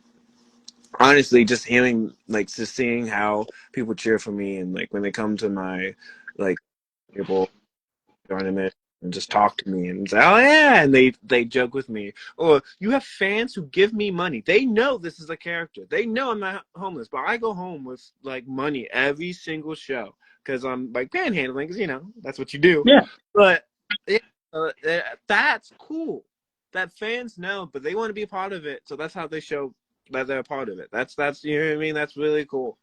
honestly just hearing like just seeing how people cheer for me and like when they come to my like table tournament and just talk to me and say oh yeah and they joke with me or you have fans who give me money they know this is a character they know I'm not homeless but I go home with like money every single show because I'm like panhandling because you know that's what you do Yeah. but yeah, that's cool that fans know but they want to be a part of it so that's how they show that they're a part of it that's you know what I mean that's really cool.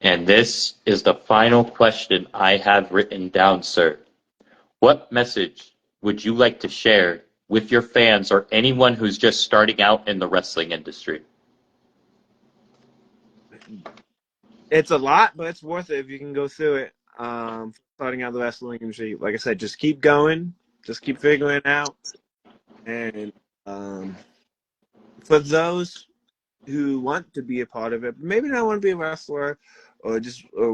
And this is the final question I have written down, sir. What message would you like to share with your fans or anyone who's just starting out in the wrestling industry? It's a lot, but it's worth it if you can go through it. Starting out the wrestling industry, like I said, just keep going, just keep figuring it out. And for those who want to be a part of it, but maybe not want to be a wrestler or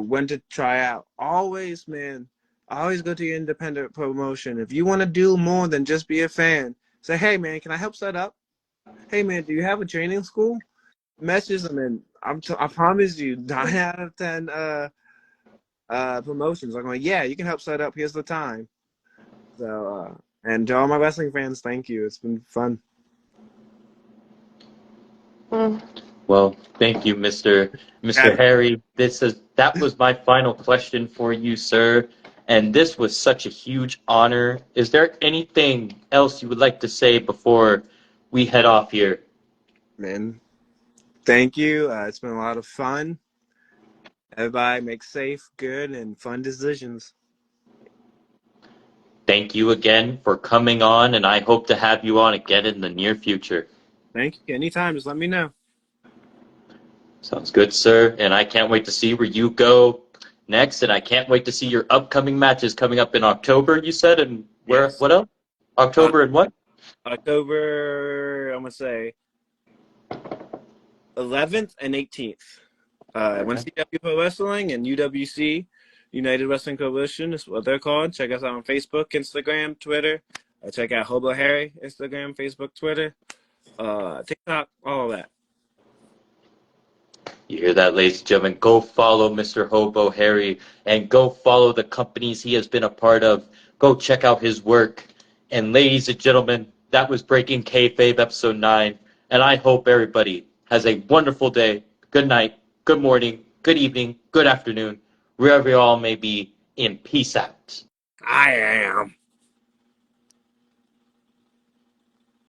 want to try out, always, man, always go to your independent promotion. If you want to do more than just be a fan, say, hey, man, can I help set up? Hey, man, do you have a training school? Message them, and I promise you, 9 out of 10 promotions are going, yeah, you can help set up. Here's the time. So, and to all my wrestling fans, thank you. It's been fun. Well, thank you, Mr. Yeah, Hary. That was my final question for you, sir. And this was such a huge honor. Is there anything else you would like to say before we head off here? man, thank you. It's been a lot of fun. Everybody make safe, good, and fun decisions. Thank you again for coming on, and I hope to have you on again in the near future. Thank you. Anytime, just let me know. Sounds good, sir. And I can't wait to see where you go next, and I can't wait to see your upcoming matches coming up in October, you said, and where, Yes. what else? October and what? October, I'm going to say 11th and 18th. When Okay. CW Pro Wrestling and UWC, United Wrestling Coalition, is what they're called. Check us out on Facebook, Instagram, Twitter. Check out Hobbo Hary, Instagram, Facebook, Twitter, TikTok, all of that. You hear that, ladies and gentlemen? Go follow Mr. Hobbo Hary and go follow the companies he has been a part of. Go check out his work. And ladies and gentlemen, that was Breaking Kayfabe episode 9. And I hope everybody has a wonderful day, good night, good morning, good evening, good afternoon, wherever you all may be, in peace out. I am.